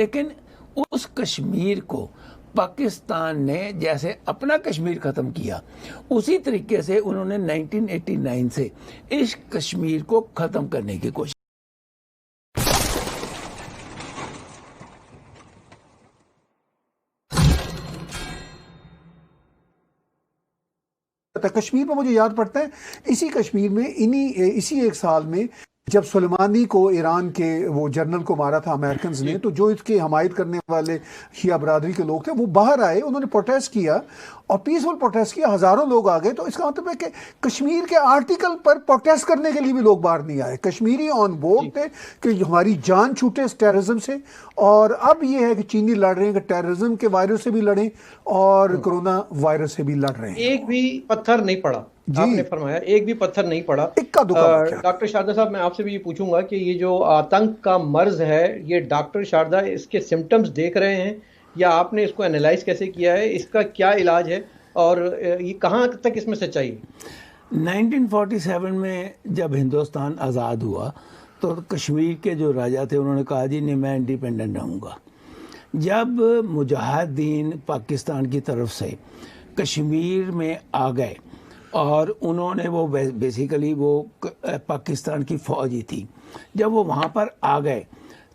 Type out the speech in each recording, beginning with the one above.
لیکن اس کشمیر کو پاکستان نے جیسے اپنا کشمیر ختم کیا، اسی طریقے سے انہوں نے 1989 سے اس کشمیر کو ختم کرنے کی کوشش. کشمیر میں مجھے یاد پڑتا ہے اسی کشمیر میں اسی ایک سال میں جب سلیمانی کو ایران کے وہ جنرل کو مارا تھا امریکنز نے، تو جو اس کی حمایت کرنے والے شیعہ برادری کے لوگ تھے وہ باہر آئے، انہوں نے پروٹیسٹ کیا اور پیسفل پروٹیسٹ کیا، ہزاروں لوگ آ گئے. تو اس کا مطلب ہے کہ کشمیر کے آرٹیکل پر پروٹیسٹ کرنے کے لیے بھی لوگ باہر نہیں آئے. کشمیری آن بورڈ تھے کہ ہماری جان چھوٹے اس ٹیررزم سے. اور اب یہ ہے کہ چینی لڑ رہے ہیں کہ ٹیررزم کے وائرس سے بھی لڑیں اور کرونا وائرس سے بھی لڑ رہے ہیں. ایک بھی پتھر نہیں پڑا، آپ نے فرمایا ایک بھی پتھر نہیں پڑا. ڈاکٹر شاردا صاحب میں آپ سے بھی یہ پوچھوں گا کہ یہ جو آتنک کا مرض ہے، یہ ڈاکٹر شاردا اس کے سمٹمز دیکھ رہے ہیں یا آپ نے اس کو انالائز کیسے کیا ہے؟ اس کا کیا علاج ہے اور یہ کہاں تک اس میں سچائی ہے؟ 1947 میں جب ہندوستان آزاد ہوا تو کشمیر کے جو راجا تھے انہوں نے کہا جی نہیں میں انڈیپینڈنٹ رہوں گا. جب مجاہدین پاکستان کی طرف سے کشمیر میں آ گئے اور انہوں نے وہ بیسیکلی وہ پاکستان کی فوج ہی تھی، جب وہ وہاں پر آ گئے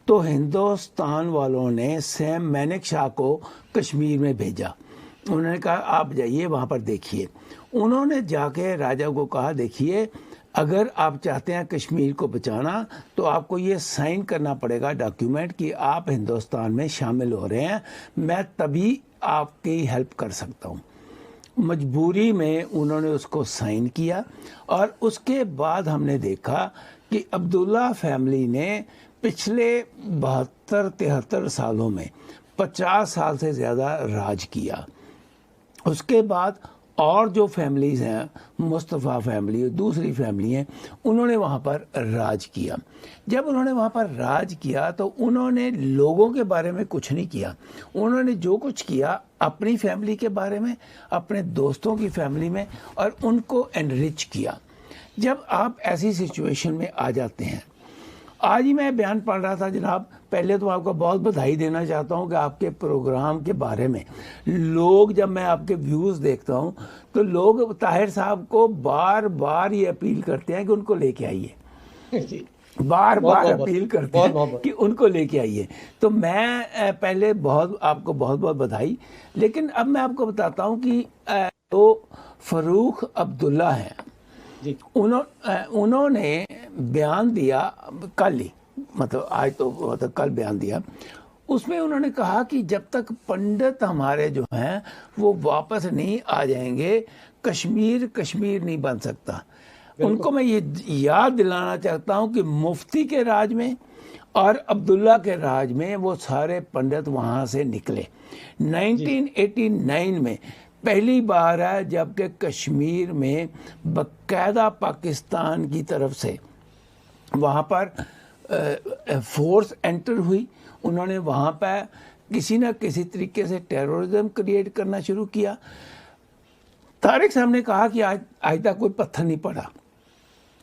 تو ہندوستان والوں نے سیم مینک شاہ کو کشمیر میں بھیجا. انہوں نے کہا آپ جائیے وہاں پر دیکھیے. انہوں نے جا کے راجا کو کہا دیکھیے اگر آپ چاہتے ہیں کشمیر کو بچانا تو آپ کو یہ سائن کرنا پڑے گا ڈاکیومنٹ کہ آپ ہندوستان میں شامل ہو رہے ہیں، میں تبھی آپ کی ہیلپ کر سکتا ہوں. مجبوری میں انہوں نے اس کو سائن کیا اور اس کے بعد ہم نے دیکھا کہ عبداللہ فیملی نے پچھلے 72-73 سالوں میں 50 سال سے زیادہ راج کیا. اس کے بعد اور جو فیملیز ہیں، مصطفیٰ فیملی دوسری فیملی ہیں، انہوں نے وہاں پر راج کیا. جب انہوں نے وہاں پر راج کیا تو انہوں نے لوگوں کے بارے میں کچھ نہیں کیا. انہوں نے جو کچھ کیا اپنی فیملی کے بارے میں، اپنے دوستوں کی فیملی میں، اور ان کو انرچ کیا. جب آپ ایسی سچویشن میں آ جاتے ہیں، آج ہی میں بیان پڑھ رہا تھا جناب، پہلے تو آپ کو بہت بدھائی دینا چاہتا ہوں کہ آپ کے پروگرام کے بارے میں لوگ، جب میں آپ کے ویوز دیکھتا ہوں تو لوگ طاہر صاحب کو بار بار یہ اپیل کرتے ہیں کہ ان کو لے کے آئیے، بار بار اپیل کرتے ہیں کہ ان کو لے کے آئیے. تو میں پہلے آپ کو بہت بہت بدھائی. لیکن اب میں آپ کو بتاتا ہوں کہ جو فاروق عبداللہ ہیں، انہوں نے بیان دیا کل ہی، مطلب آج تو کل بیان دیا. اس میں انہوں نے کہا کہ جب تک پنڈت ہمارے جو ہیں وہ واپس نہیں آ جائیں گے کشمیر نہیں بن سکتا. ان کو میں یہ یاد دلانا چاہتا ہوں کہ مفتی کے راج میں اور عبداللہ کے راج میں وہ سارے پنڈت وہاں سے نکلے. 1989 میں پہلی بار ہے جب کہ کشمیر میں باقاعدہ پاکستان کی طرف سے وہاں پر فورس انٹر ہوئی. انہوں نے وہاں پہ کسی نہ کسی طریقے سے ٹیرورزم کریٹ کرنا شروع کیا. طارق صاحب نے کہا کہ آج تک کوئی پتھر نہیں پڑا،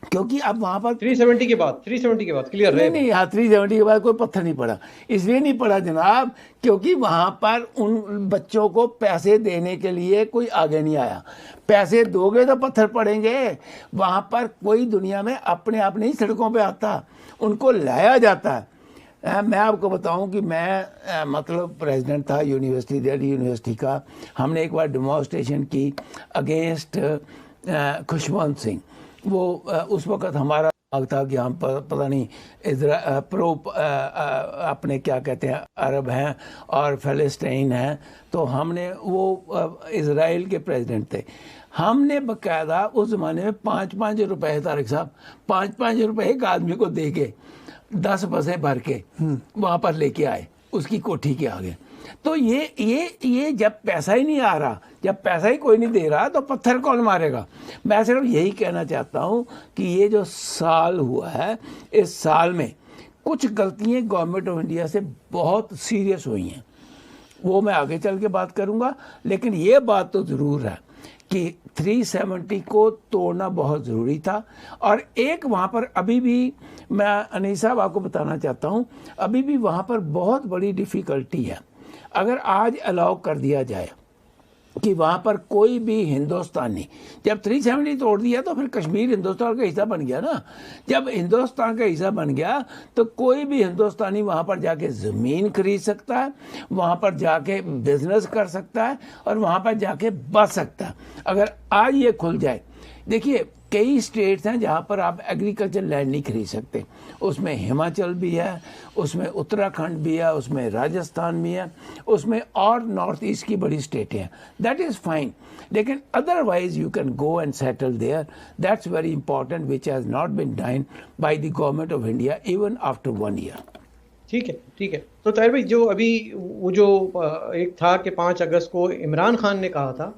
کیونکہ اب وہاں پر 370 کے بعد کلیئر رہے نہیں 370 کے بعد کوئی پتھر نہیں پڑا. اس لیے نہیں پڑا جناب کیونکہ وہاں پر ان بچوں کو پیسے دینے کے لیے کوئی آگے نہیں آیا. پیسے دو گے تو پتھر پڑیں گے. وہاں پر کوئی دنیا میں اپنے آپ نہیں سڑکوں پہ آتا، ان کو لایا جاتا ہے. میں آپ کو بتاؤں کہ میں مطلب پریزیڈنٹ تھا یونیورسٹی دہلی یونیورسٹی کا. ہم نے ایک بار ڈیمانسٹریشن کی اگینسٹ خوشونت سنگھ. وہ اس وقت ہمارا تھا کہ ہم پتہ نہیں پرو اپنے کیا کہتے ہیں عرب ہیں اور فلسطین ہیں. تو ہم نے وہ اسرائیل کے پریزیڈنٹ تھے. ہم نے باقاعدہ اس زمانے میں 5 روپے طارق صاحب 5 روپے ایک آدمی کو دے کے 10 بسیں بھر کے وہاں پر لے کے آئے اس کی کوٹھی کے آگے. تو یہ جب پیسہ ہی نہیں آ رہا، جب پیسہ ہی کوئی نہیں دے رہا تو پتھر کون مارے گا؟ میں صرف یہی کہنا چاہتا ہوں کہ یہ جو سال ہوا ہے اس سال میں کچھ غلطیاں گورنمنٹ آف انڈیا سے بہت سیریس ہوئی ہیں. وہ میں آگے چل کے بات کروں گا. لیکن یہ بات تو ضرور ہے کہ 370 کو توڑنا بہت ضروری تھا. اور ایک وہاں پر ابھی بھی میں انیس صاحب آپ کو بتانا چاہتا ہوں, ابھی بھی وہاں پر بہت بڑی ڈیفیکلٹی ہے. اگر آج الاؤ کر دیا جائے کہ وہاں پر کوئی بھی ہندوستانی, جب 370 توڑ دیا تو پھر کشمیر ہندوستان کا حصہ بن گیا نا. جب ہندوستان کا حصہ بن گیا تو کوئی بھی ہندوستانی وہاں پر جا کے زمین خرید سکتا ہے, وہاں پر جا کے بزنس کر سکتا ہے, اور وہاں پر جا کے بس سکتا ہے. اگر آج یہ کھل جائے, دیکھیے کئی اسٹیٹس ہیں جہاں پر آپ ایگریکلچر لینڈ نہیں خرید سکتے. اس میں ہماچل بھی ہے, اس میں اتراکھنڈ بھی ہے, اس میں راجستھان بھی ہے, اس میں اور نارتھ ایسٹ کی بڑی اسٹیٹیں ہیں. دیٹ از فائن, لیکن otherwise you can go and settle there. That's very important which has not been done by the government of India even after 1 year. ٹھیک ہے, ٹھیک ہے. تو طاہر بھائی, جو ابھی وہ جو ایک تھا کہ 5 اگست کو عمران خان نے کہا تھا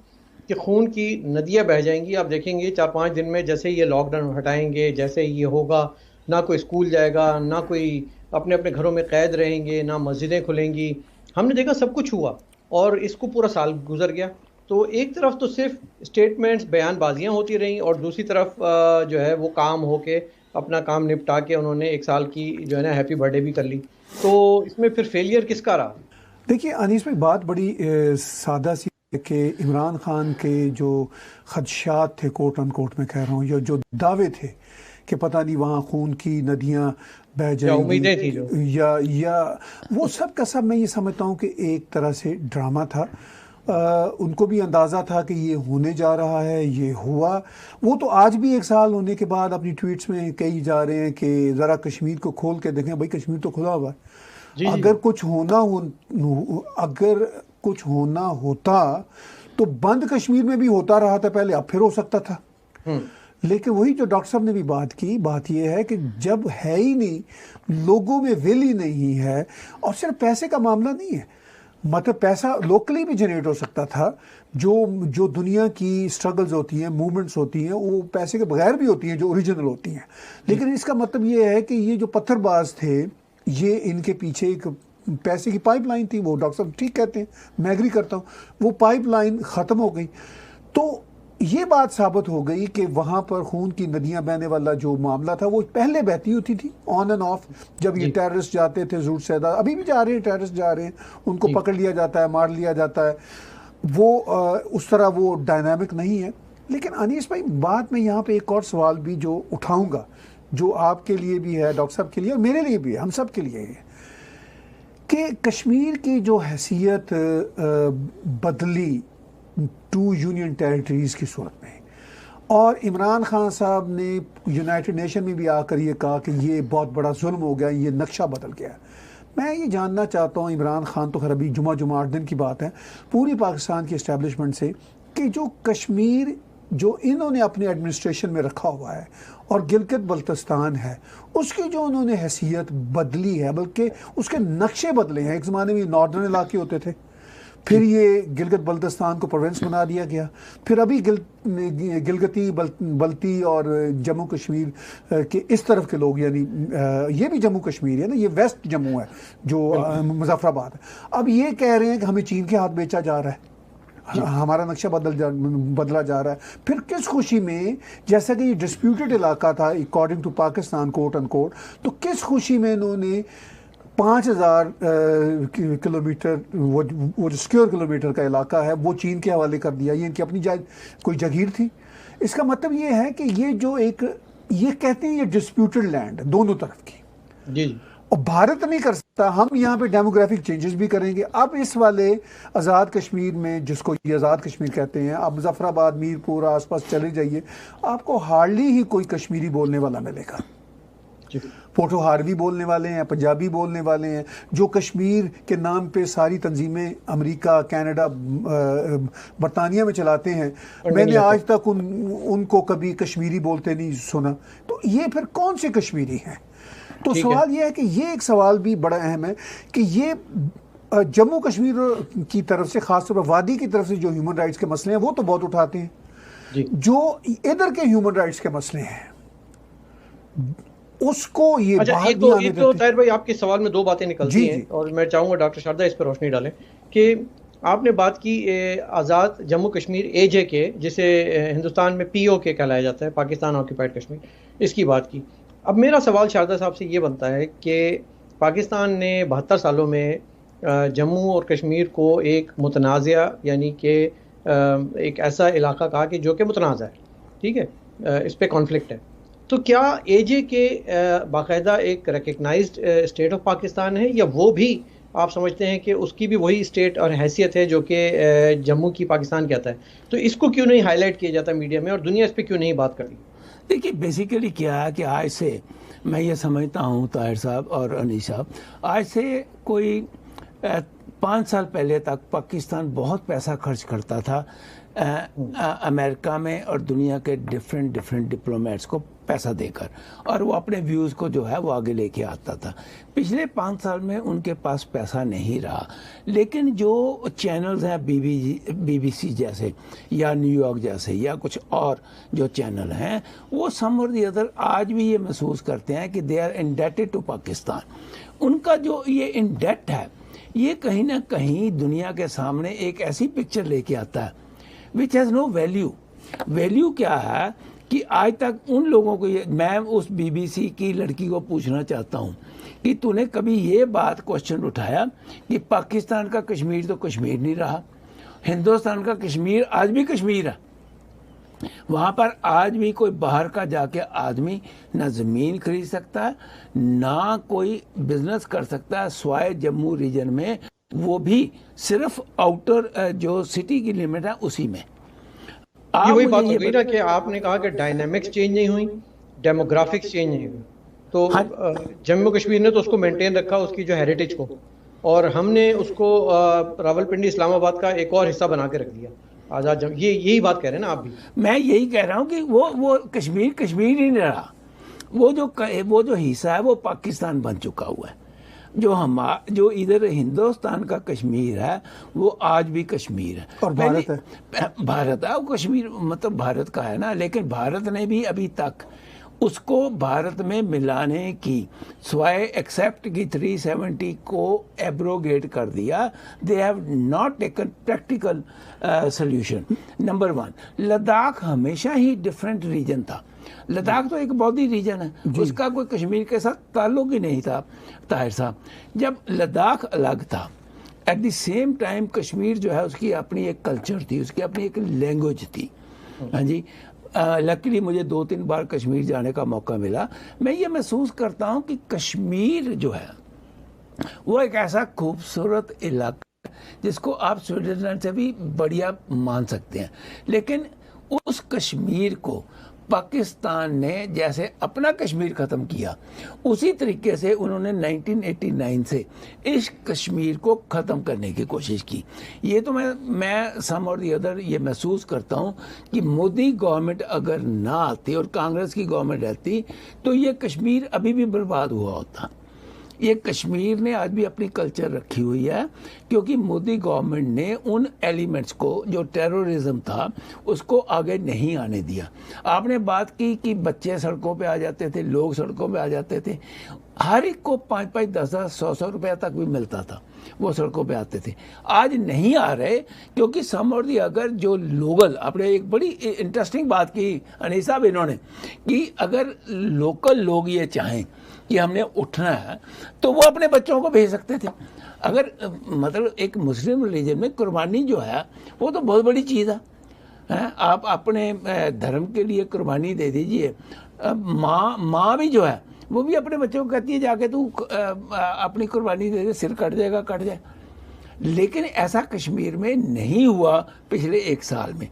کہ خون کی ندیاں بہہ جائیں گی, آپ دیکھیں گے 4-5 دن میں جیسے یہ لاک ڈاؤن ہٹائیں گے, جیسے یہ ہوگا, نہ کوئی اسکول جائے گا, نہ کوئی اپنے اپنے گھروں میں قید رہیں گے, نہ مسجدیں کھلیں گی. ہم نے دیکھا سب کچھ ہوا, اور اس کو پورا سال گزر گیا. تو ایک طرف تو صرف اسٹیٹمنٹس, بیان بازیاں ہوتی رہیں, اور دوسری طرف جو ہے وہ کام ہو کے اپنا کام نپٹا کے انہوں نے 1 سال کی جو ہے نا ہیپی برتھ ڈے بھی کر لی. تو اس میں پھر فیلئر کس کا رہا؟ دیکھیے انیس بھائی, بات بڑی سادہ سی کہ عمران خان کے جو خدشات تھے, کوٹ ان کوٹ میں کہہ رہا ہوں, یا جو دعوے تھے کہ پتہ نہیں وہاں خون کی ندیاں بہہ جائیں گی, یا وہ سب کا سب میں یہ سمجھتا ہوں کہ ایک طرح سے ڈرامہ تھا. ان کو بھی اندازہ تھا کہ یہ ہونے جا رہا ہے, یہ ہوا. وہ تو آج بھی 1 سال ہونے کے بعد اپنی ٹویٹس میں کہی جا رہے ہیں کہ ذرا کشمیر کو کھول کے دیکھیں. بھائی کشمیر تو کھلا ہوا ہے. اگر کچھ ہونا ہوتا تو بند کشمیر میں بھی ہوتا رہا تھا پہلے, اب پھر ہو سکتا تھا. لیکن وہی جو ڈاکٹر صاحب نے بھی بات کی, بات یہ ہے کہ جب ہے ہی نہیں, لوگوں میں ول ہی نہیں ہے, اور صرف پیسے کا معاملہ نہیں ہے, مطلب پیسہ لوکلی بھی جنریٹ ہو سکتا تھا. جو دنیا کی سٹرگلز ہوتی ہیں, موومنٹس ہوتی ہیں, وہ پیسے کے بغیر بھی ہوتی ہیں جو اوریجنل ہوتی ہیں. لیکن اس کا مطلب یہ ہے کہ یہ جو پتھر باز تھے, یہ ان کے پیچھے ایک پیسے کی پائپ لائن تھی. وہ ڈاکٹر صاحب ٹھیک کہتے ہیں, میں ایگری کرتا ہوں, وہ پائپ لائن ختم ہو گئی. تو یہ بات ثابت ہو گئی کہ وہاں پر خون کی ندیاں بہنے والا جو معاملہ تھا وہ پہلے بہتی ہوتی تھی آن اینڈ آف. جب یہ ٹیررسٹ جاتے تھے زور سیدا, ابھی بھی جا رہے ہیں ٹیررسٹ جا رہے ہیں, ان کو پکڑ لیا جاتا ہے, مار لیا جاتا ہے. وہ اس طرح وہ ڈائنامک نہیں ہے. لیکن انیس بھائی, بات میں یہاں پہ ایک اور سوال بھی جو اٹھاؤں گا, جو آپ کے لیے بھی ہے, ڈاکٹر صاحب کے لیے, اور میرے لیے بھی ہے, ہم سب کے لیے ہے, کہ کشمیر کی جو حیثیت بدلی 2 یونین ٹیریٹریز کی صورت میں, اور عمران خان صاحب نے یونائٹڈ نیشن میں بھی آ کر یہ کہا کہ یہ بہت بڑا ظلم ہو گیا, یہ نقشہ بدل گیا. میں یہ جاننا چاہتا ہوں, عمران خان تو خیر ابھی جمعہ 8 دن کی بات ہے, پوری پاکستان کی اسٹیبلشمنٹ سے, کہ جو کشمیر جو انہوں نے اپنے ایڈمنسٹریشن میں رکھا ہوا ہے, اور گلگت بلتستان ہے, اس کی جو انہوں نے حیثیت بدلی ہے, بلکہ اس کے نقشے بدلے ہیں. ایک زمانے میں ناردرن علاقے ہوتے تھے, پھر یہ گلگت بلتستان کو پروونس بنا دیا گیا, پھر ابھی گلگتی بلتی اور جموں کشمیر کے اس طرف کے لوگ, یعنی یہ بھی جموں کشمیر ہے نا, یہ ویسٹ جموں ہے جو مظفر آباد ہے, اب یہ کہہ رہے ہیں کہ ہمیں چین کے ہاتھ بیچا جا رہا ہے, ہمارا نقشہ بدلا جا رہا ہے. پھر کس خوشی میں, جیسا کہ یہ ڈسپیوٹڈ علاقہ تھا اکارڈنگ ٹو پاکستان کوٹ ان کوٹ, تو کس خوشی میں انہوں نے 5000 کلومیٹر وہ جو اسکوائر کلومیٹر کا علاقہ ہے وہ چین کے حوالے کر دیا. یہ ان کی اپنی کوئی جگیر تھی. اس کا مطلب یہ ہے کہ یہ جو ایک, یہ کہتے ہیں یہ ڈسپیوٹڈ لینڈ دونوں طرف کی, جی, اور بھارت نہیں کر سکتا. ہم یہاں پہ ڈیموگرافک چینجز بھی کریں گے. اب اس والے آزاد کشمیر میں, جس کو یہ آزاد کشمیر کہتے ہیں, آپ مظفر آباد, میرپور, آس پاس چلے جائیے, آپ کو ہارڈلی ہی کوئی کشمیری بولنے والا ملے گا. پوٹوہاروی بولنے والے ہیں, پنجابی بولنے والے ہیں, جو کشمیر کے نام پہ ساری تنظیمیں امریکہ, کینیڈا, برطانیہ میں چلاتے ہیں. میں نے آج تک ان کو کبھی کشمیری بولتے نہیں سنا. تو یہ پھر کون سے کشمیری ہیں؟ تو سوال یہ ہے کہ یہ ایک سوال بھی بڑا اہم ہے کہ یہ جموں کشمیر کی طرف سے, خاص طور پر وادی کی طرف سے جو ہیومن رائٹس کے مسئلے ہیں وہ تو بہت اٹھاتے ہیں, جو ادھر کے ہیومن رائٹس کے مسئلے ہیں اس کو یہ بات نہیں آنے دیتے. تو طاہر بھائی, آپ کے سوال میں 2 باتیں نکلتی ہیں, اور میں چاہوں گا ڈاکٹر شاردا اس پر روشنی ڈالیں, کہ آپ نے بات کی آزاد جموں کشمیر اے جے کے، جسے ہندوستان میں پی او کے کہلایا جاتا ہے، پاکستان آکوپائڈ کشمیر، اس کی بات کی. اب میرا سوال شاردا صاحب سے یہ بنتا ہے کہ پاکستان نے 72 سالوں میں جموں اور کشمیر کو ایک متنازع، یعنی کہ ایک ایسا علاقہ کہا کہ جو کہ متنازع ہے، ٹھیک ہے، اس پہ کانفلکٹ ہے. تو کیا اے جے کے باقاعدہ ایک ریکگنائزڈ اسٹیٹ آف پاکستان ہے، یا وہ بھی آپ سمجھتے ہیں کہ اس کی بھی وہی اسٹیٹ اور حیثیت ہے جو کہ جموں کی پاکستان کہتا ہے؟ تو اس کو کیوں نہیں ہائی لائٹ کیا جاتا میڈیا میں، اور دنیا اس پہ کیوں نہیں بات کرتی؟ دیکھیے بیسیکلی کیا ہے کہ آج سے میں یہ سمجھتا ہوں طاہر صاحب اور انیس صاحب، آج سے کوئی 5 سال پہلے تک پاکستان بہت پیسہ خرچ کرتا تھا امریکہ میں اور دنیا کے ڈفرینٹ ڈپلومیٹس کو پیسہ دے کر، اور وہ اپنے ویوز کو جو ہے وہ آگے لے کے آتا تھا. پچھلے 5 سال میں ان کے پاس پیسہ نہیں رہا، لیکن جو چینلز ہیں بی بی سی جیسے یا نیو یارک جیسے یا کچھ اور جو چینل ہیں، وہ سم اور دی ادر آج بھی یہ محسوس کرتے ہیں کہ they are indebted to Pakistan. ان کا جو یہ انڈیٹ ہے یہ کہیں نہ کہیں دنیا کے سامنے ایک ایسی پکچر لے کے آتا ہے which has no value. Value کیا ہے کہ آج تک ان لوگوں کو میں اس بی بی سی کی لڑکی کو پوچھنا چاہتا ہوں کہ تو نے کبھی یہ بات کوشچن اٹھایا کہ پاکستان کا کشمیر تو کشمیر نہیں رہا، ہندوستان کا کشمیر آج بھی کشمیر ہے. وہاں پر آج بھی کوئی باہر کا جا کے آدمی نہ زمین خرید سکتا ہے نہ کوئی بزنس کر سکتا ہے سوائے جموں ریجن میں، وہ بھی صرف آؤٹر جو سٹی کی لمٹ ہے اسی میں. یہ وہی بات ہو گئی نا کہ آپ نے کہا کہ ڈائنامکس چینج نہیں ہوئی، ڈیموگرافکس چینج نہیں ہوئی. تو جموں کشمیر نے تو اس کو مینٹین رکھا، اس کی جو ہیریٹیج کو، اور ہم نے اس کو راول پنڈی اسلام آباد کا ایک اور حصہ بنا کے رکھ دیا آزاد جموں. یہی بات کہہ رہے ہیں نا آپ بھی؟ میں یہی کہہ رہا ہوں کہ وہ کشمیر ہی نہیں رہا، وہ جو حصہ ہے وہ پاکستان بن چکا ہوا ہے. جو ادھر ہندوستان کا کشمیر ہے وہ آج بھی کشمیر ہے، اور بھارت ہے، وہ کشمیر مطلب بھارت کا ہے نا. لیکن بھارت نے بھی ابھی تک اس کو بھارت میں ملانے کی سوائے ایکسیپٹ کی 370 کو ایبروگیٹ کر دیا. They have not taken practical solution. Number 1، Ladakh ہمیشہ ہی ڈفرینٹ ریجن تھا. لداخ تو ایک بودی ریجن ہے، اس کا کوئی کشمیر کے ساتھ تعلق ہی نہیں تھا. طاہر صاحب، جب لداخ الگ تھا، at the same time Kashmir جو ہے اس کی اپنی ایک کلچر تھی، اس کی اپنی ایک لینگویج تھی. ہاں جی، لکیلی مجھے 2-3 بار کشمیر جانے کا موقع ملا. میں یہ محسوس کرتا ہوں کہ کشمیر جو ہے وہ ایک ایسا خوبصورت علاقہ جس کو آپ سوئٹزرلینڈ سے بھی بڑھیا مان سکتے ہیں. لیکن اس کشمیر کو پاکستان نے جیسے اپنا کشمیر ختم کیا، اسی طریقے سے انہوں نے 1989 سے اس کشمیر کو ختم کرنے کی کوشش کی. یہ تو میں سم اور دی ادر یہ محسوس کرتا ہوں کہ مودی گورنمنٹ اگر نہ آتی اور کانگریس کی گورنمنٹ رہتی تو یہ کشمیر ابھی بھی برباد ہوا ہوتا. یہ کشمیر نے آج بھی اپنی کلچر رکھی ہوئی ہے، کیونکہ مودی گورنمنٹ نے ان ایلیمنٹس کو جو ٹیرورزم تھا اس کو آگے نہیں آنے دیا. آپ نے بات کی کہ بچے سڑکوں پہ آ جاتے تھے، لوگ سڑکوں پہ آ جاتے تھے، ہر ایک کو 5-5, 10-10, 100 روپے تک بھی ملتا تھا، وہ سڑکوں پہ آتے تھے. آج نہیں آ رہے کیونکہ سم اور دی اگر جو لوکل، آپ نے ایک بڑی انٹرسٹنگ بات کی انیس صاحب انہوں نے، کہ اگر لوکل لوگ یہ چاہیں کہ ہم نے اٹھنا ہے تو وہ اپنے بچوں کو بھیج سکتے تھے. اگر مطلب ایک مسلم ریلیجن میں قربانی جو ہے وہ تو بہت بڑی چیز ہے. آپ اپنے دھرم کے لیے قربانی دے دیجئے. ماں بھی جو ہے وہ بھی اپنے بچوں کو کہتی ہے جا کے تو اپنی قربانی دے دے، سر کٹ جائے گا کٹ جائے. لیکن ایسا کشمیر میں نہیں ہوا پچھلے 1 سال میں.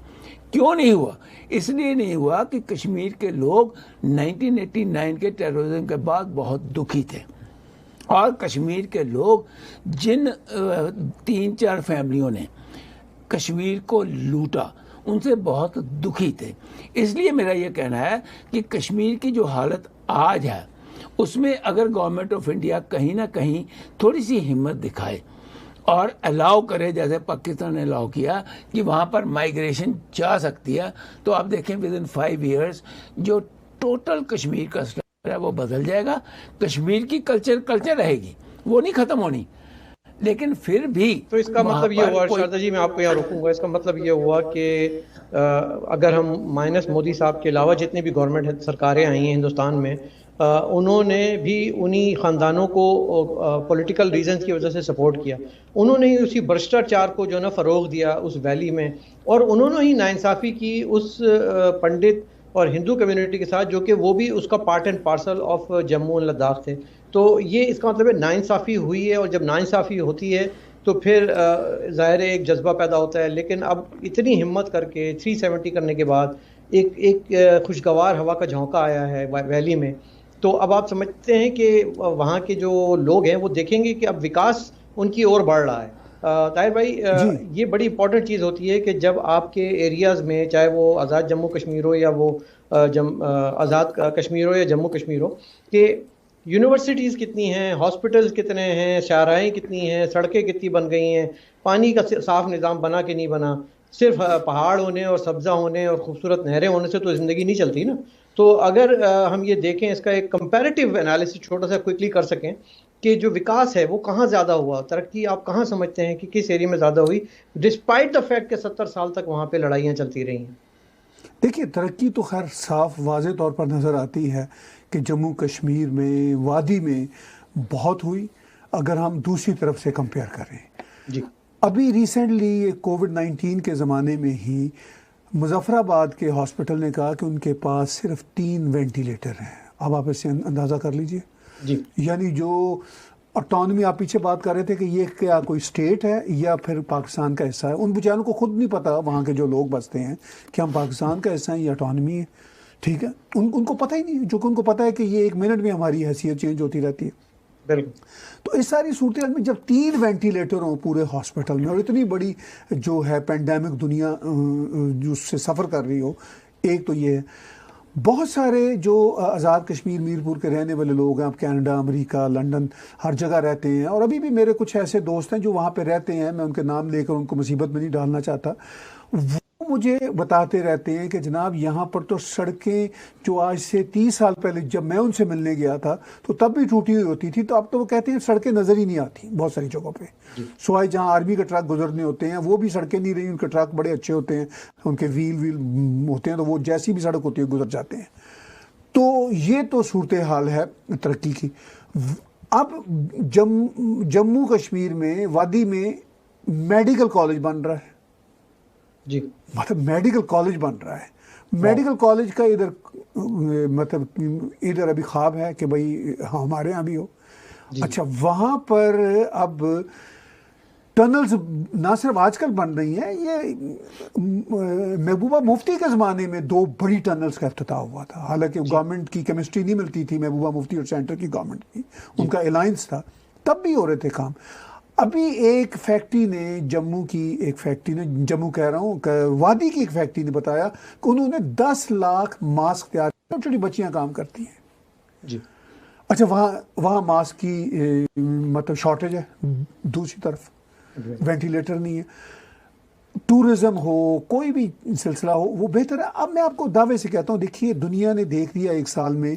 کیوں نہیں ہوا؟ اس لیے نہیں ہوا کہ کشمیر کے لوگ 1989 کے ٹیرورزم کے بعد بہت دکھی تھے، اور کشمیر کے لوگ جن 3-4 فیملیوں نے کشمیر کو لوٹا ان سے بہت دکھی تھے. اس لیے میرا یہ کہنا ہے کہ کشمیر کی جو حالت آج ہے اس میں اگر گورنمنٹ آف انڈیا کہیں نہ کہیں تھوڑی سی ہمت دکھائے اور الاؤ کرے، جیسے پاکستان نے الاؤ کیا کہ وہاں پر مائیگریشن جا سکتی ہے، تو آپ دیکھیں ودن 5 ایئرز جو ٹوٹل کشمیر کا سٹرکچر ہے وہ بدل جائے گا. کشمیر کی کلچر رہے گی، وہ نہیں ختم ہونی، لیکن پھر بھی تو اس کا مطلب یہ ہوا شاردا جی، میں آپ کو یہاں روکوں گا، اس کا مطلب یہ ہوا کہ اگر ہم مائنس مودی صاحب کے علاوہ جتنی بھی گورنمنٹ سرکاریں آئی ہیں ہندوستان میں، انہوں نے بھی انہی خاندانوں کو پولیٹیکل ریزنز کی وجہ سے سپورٹ کیا، انہوں نے ہی اسی بھرشٹاچار کو جو ہے نا فروغ دیا اس ویلی میں، اور انہوں نے ہی ناانصافی کی اس پنڈت اور ہندو کمیونٹی کے ساتھ، جو کہ وہ بھی اس کا part and parcel of Jammu and Ladakh تھے. تو یہ اس کا مطلب ہے ناانصافی ہوئی ہے، اور جب ناانصافی ہوتی ہے تو پھر ظاہر ایک جذبہ پیدا ہوتا ہے. لیکن اب اتنی ہمت کر کے 370 کرنے کے بعد ایک خوشگوار ہوا کا جھونکا آیا ہے ویلی میں، تو اب آپ سمجھتے ہیں کہ وہاں کے جو لوگ ہیں وہ دیکھیں گے کہ اب وکاس ان کی اور بڑھ رہا ہے. طاہر بھائی، یہ بڑی امپورٹنٹ چیز ہوتی ہے کہ جب آپ کے ایریاز میں، چاہے وہ آزاد جموں کشمیر ہو یا وہ آزاد کشمیر ہو یا جموں کشمیر ہو، کہ یونیورسٹیز کتنی ہیں، ہاسپٹلز کتنے ہیں، شاہراہیں کتنی ہیں، سڑکیں کتنی بن گئی ہیں، پانی کا صاف نظام بنا کہ نہیں بنا. صرف پہاڑ ہونے اور سبزہ ہونے اور خوبصورت نہریں ہونے سے تو زندگی نہیں چلتی نا. تو اگر ہم یہ دیکھیں، اس کا ایک کمپیریٹیو انالیسس چھوٹا سا کوئکلی کر سکیں کہ جو وکاس ہے وہ کہاں زیادہ ہوا، ترقی آپ کہاں سمجھتے ہیں کہ کس ایریا میں زیادہ ہوئی، ڈسپائٹ دا فیکٹ کہ 70 سال تک وہاں پہ لڑائیاں چلتی رہی ہیں؟ دیکھیے، ترقی تو خیر صاف واضح طور پر نظر آتی ہے کہ جموں کشمیر میں وادی میں بہت ہوئی، اگر ہم دوسری طرف سے کمپیئر کریں. جی، ابھی ریسنٹلی کووڈ-19 کے زمانے میں ہی مظفر آباد کے ہاسپٹل نے کہا کہ ان کے پاس صرف 3 وینٹیلیٹر ہیں. اب آپ اس سے اندازہ کر لیجئے. جی، یعنی جو آٹونومی آپ پیچھے بات کر رہے تھے کہ یہ کیا کوئی اسٹیٹ ہے یا پھر پاکستان کا حصہ ہے، ان بیچاروں کو خود نہیں پتا، وہاں کے جو لوگ بستے ہیں، کہ ہم پاکستان کا حصہ ہیں یا آٹونومی ہے. ٹھیک ہے، ان کو پتہ ہی نہیں. جو کہ ان کو پتہ ہے کہ یہ 1 منٹ میں ہماری حیثیت چینج ہوتی رہتی ہے. بالکل. تو اس ساری صورتحال میں جب 3 وینٹیلیٹر ہوں پورے ہاسپٹل میں، اور اتنی بڑی جو ہے پینڈیمک دنیا جو اس سے سفر کر رہی ہو، ایک تو یہ ہے. بہت سارے جو آزاد کشمیر میرپور کے رہنے والے لوگ ہیں، آپ کینیڈا، امریکہ، لنڈن، ہر جگہ رہتے ہیں، اور ابھی بھی میرے کچھ ایسے دوست ہیں جو وہاں پہ رہتے ہیں، میں ان کے نام لے کر ان کو مصیبت میں نہیں ڈالنا چاہتا. وہ مجھے بتاتے رہتے ہیں کہ جناب یہاں پر تو سڑکیں جو آج سے 30 سال پہلے جب میں ان سے ملنے گیا تھا تو تب بھی ٹوٹی ہوئی ہوتی تھی، تو اب تو وہ کہتے ہیں سڑکیں نظر ہی نہیں آتی بہت ساری جگہوں پہ. سوائے جہاں آرمی کے ٹرک گزرنے ہوتے ہیں، وہ بھی سڑکیں نہیں رہی. ان کے ٹرک بڑے اچھے ہوتے ہیں، ان کے ویل ہوتے ہیں، تو وہ جیسی بھی سڑک ہوتی ہے گزر جاتے ہیں. تو یہ تو صورتحال ہے ترقی کی. اب جموں کشمیر میں وادی میں میڈیکل کالج بن رہا ہے. جی، مطلب میڈیکل کالج بن رہا ہے. میڈیکل کالج کا ادھر ابھی خواب ہے کہ بھائی ہمارے یہاں بھی ہو. اچھا، وہاں پر اب ٹنلز نہ صرف آج کل بن رہی ہیں، یہ محبوبہ مفتی کے زمانے میں 2 بڑی ٹنلز کا افتتاح ہوا تھا. حالانکہ گورنمنٹ کی کیمسٹری نہیں ملتی تھی محبوبہ مفتی اور سینٹر کی گورنمنٹ کی، ان کا الائنس تھا، تب بھی ہو رہے تھے کام. ابھی ایک فیکٹری نے جموں کہہ رہا ہوں وادی کی ایک فیکٹری نے بتایا کہ انہوں نے 10 لاکھ ماسک تیار کیے. چھوٹی چھوٹی بچیاں کام کرتی ہیں. جی. اچھا، وہاں ماسک کی مطلب شارٹیج ہے، دوسری طرف وینٹیلیٹر نہیں ہے. ٹورزم ہو، کوئی بھی سلسلہ ہو، وہ بہتر ہے. اب میں آپ کو دعوے سے کہتا ہوں، دیکھیے دنیا نے دیکھ لیا 1 سال میں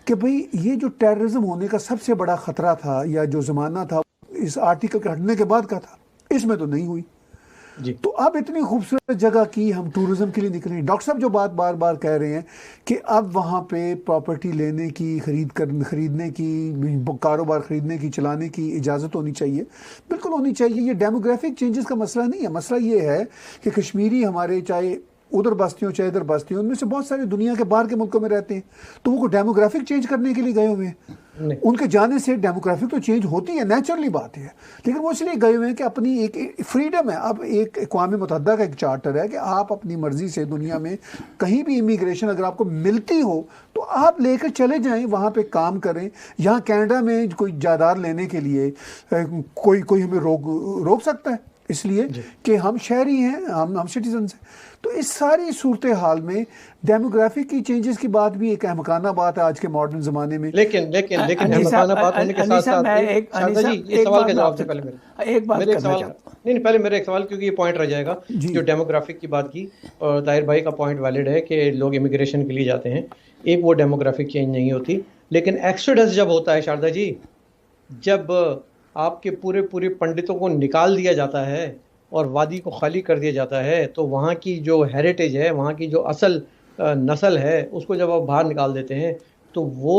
کہ بھئی یہ جو ٹیررزم ہونے کا سب سے بڑا خطرہ تھا یا جو زمانہ تھا اس آرٹیکل کے ہٹنے کے بعد کا تھا، اس میں تو نہیں ہوئی. جی. تو اب اتنی خوبصورت جگہ کی ہم ٹورزم کے لیے نکلیں. ڈاکٹر صاحب جو بات بار بار کہہ رہے ہیں کہ اب وہاں پہ پراپرٹی لینے کی، خریدنے کی، کاروبار خریدنے کی، چلانے کی اجازت ہونی چاہیے. بالکل ہونی چاہیے. یہ ڈیموگرافک چینجز کا مسئلہ نہیں ہے. مسئلہ یہ ہے کہ کشمیری ہمارے چاہے ادھر بستی ہوں چاہے ادھر بستی ہوں، ان میں سے بہت سارے دنیا کے باہر کے ملکوں میں رہتے ہیں، تو وہ ڈیموگرافک چینج کرنے کے لیے گئے ہوئے ہیں. ان کے جانے سے ڈیموگرافک تو چینج ہوتی ہے، نیچرلی بات ہے، لیکن وہ اس لیے گئے ہوئے ہیں کہ اپنی ایک فریڈم ہے. اب ایک اقوام متحدہ کا ایک چارٹر ہے کہ آپ اپنی مرضی سے دنیا میں کہیں بھی امیگریشن اگر آپ کو ملتی ہو تو آپ لے کر چلے جائیں، وہاں پہ کام کریں. یہاں کینیڈا میں کوئی جائیداد لینے کے لیے کوئی ہمیں روک سکتا ہے؟ اس لیے کہ ہم شہری ہیں، ہم سٹیزنز ہیں. تو اس ساری صورتحال میں ڈیموگرافک کی چینجز کی بات بھی ایک احمقانہ بات ہے آج کے ماڈرن زمانے میں. لیکن احمقانہ بات ہونے کے ساتھ ساتھ یہ سوال کا جواب سے پہلے میرا ایک سوال کیونکہ یہ پوائنٹ رہ جائے گا جو ڈیموگرافک کی بات کی، اور طاہر بھائی کا پوائنٹ ویلڈ ہے کہ لوگ امیگریشن کے لیے جاتے ہیں. ایک وہ ڈیموگرافک چینج نہیں ہوتی، لیکن ایکسوڈس جب ہوتا ہے شاردا جی، جب آپ کے پورے پنڈتوں کو نکال دیا جاتا ہے اور وادی کو خالی کر دیا جاتا ہے تو وہاں کی جو ہیریٹیج ہے، وہاں کی جو اصل نسل ہے، اس کو جب آپ باہر نکال دیتے ہیں تو وہ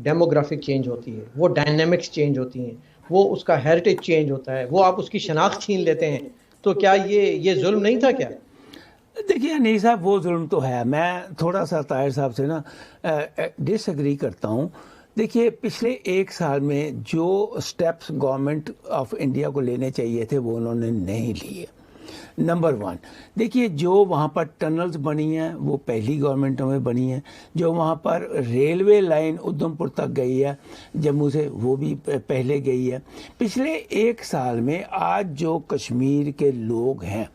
ڈیموگرافک چینج ہوتی ہے، وہ ڈائنامکس چینج ہوتی ہیں، وہ اس کا ہیریٹیج چینج ہوتا ہے، وہ آپ اس کی شناخت چھین لیتے ہیں. تو کیا یہ ظلم نہیں تھا کیا؟ دیکھیے انیس صاحب، وہ ظلم تو ہے. میں تھوڑا سا طاہر صاحب سے نا ڈس ایگری کرتا ہوں. دیکھیے پچھلے ایک سال میں جو سٹیپس گورنمنٹ آف انڈیا کو لینے چاہیے تھے وہ انہوں نے نہیں لیے. نمبر ون، دیکھیے جو وہاں پر ٹنلز بنی ہیں وہ پہلی گورنمنٹوں میں بنی ہیں. جو وہاں پر ریلوے لائن ادھم پور تک گئی ہے جموں سے، وہ بھی پہلے گئی ہے. پچھلے ایک سال میں آج جو کشمیر کے لوگ ہیں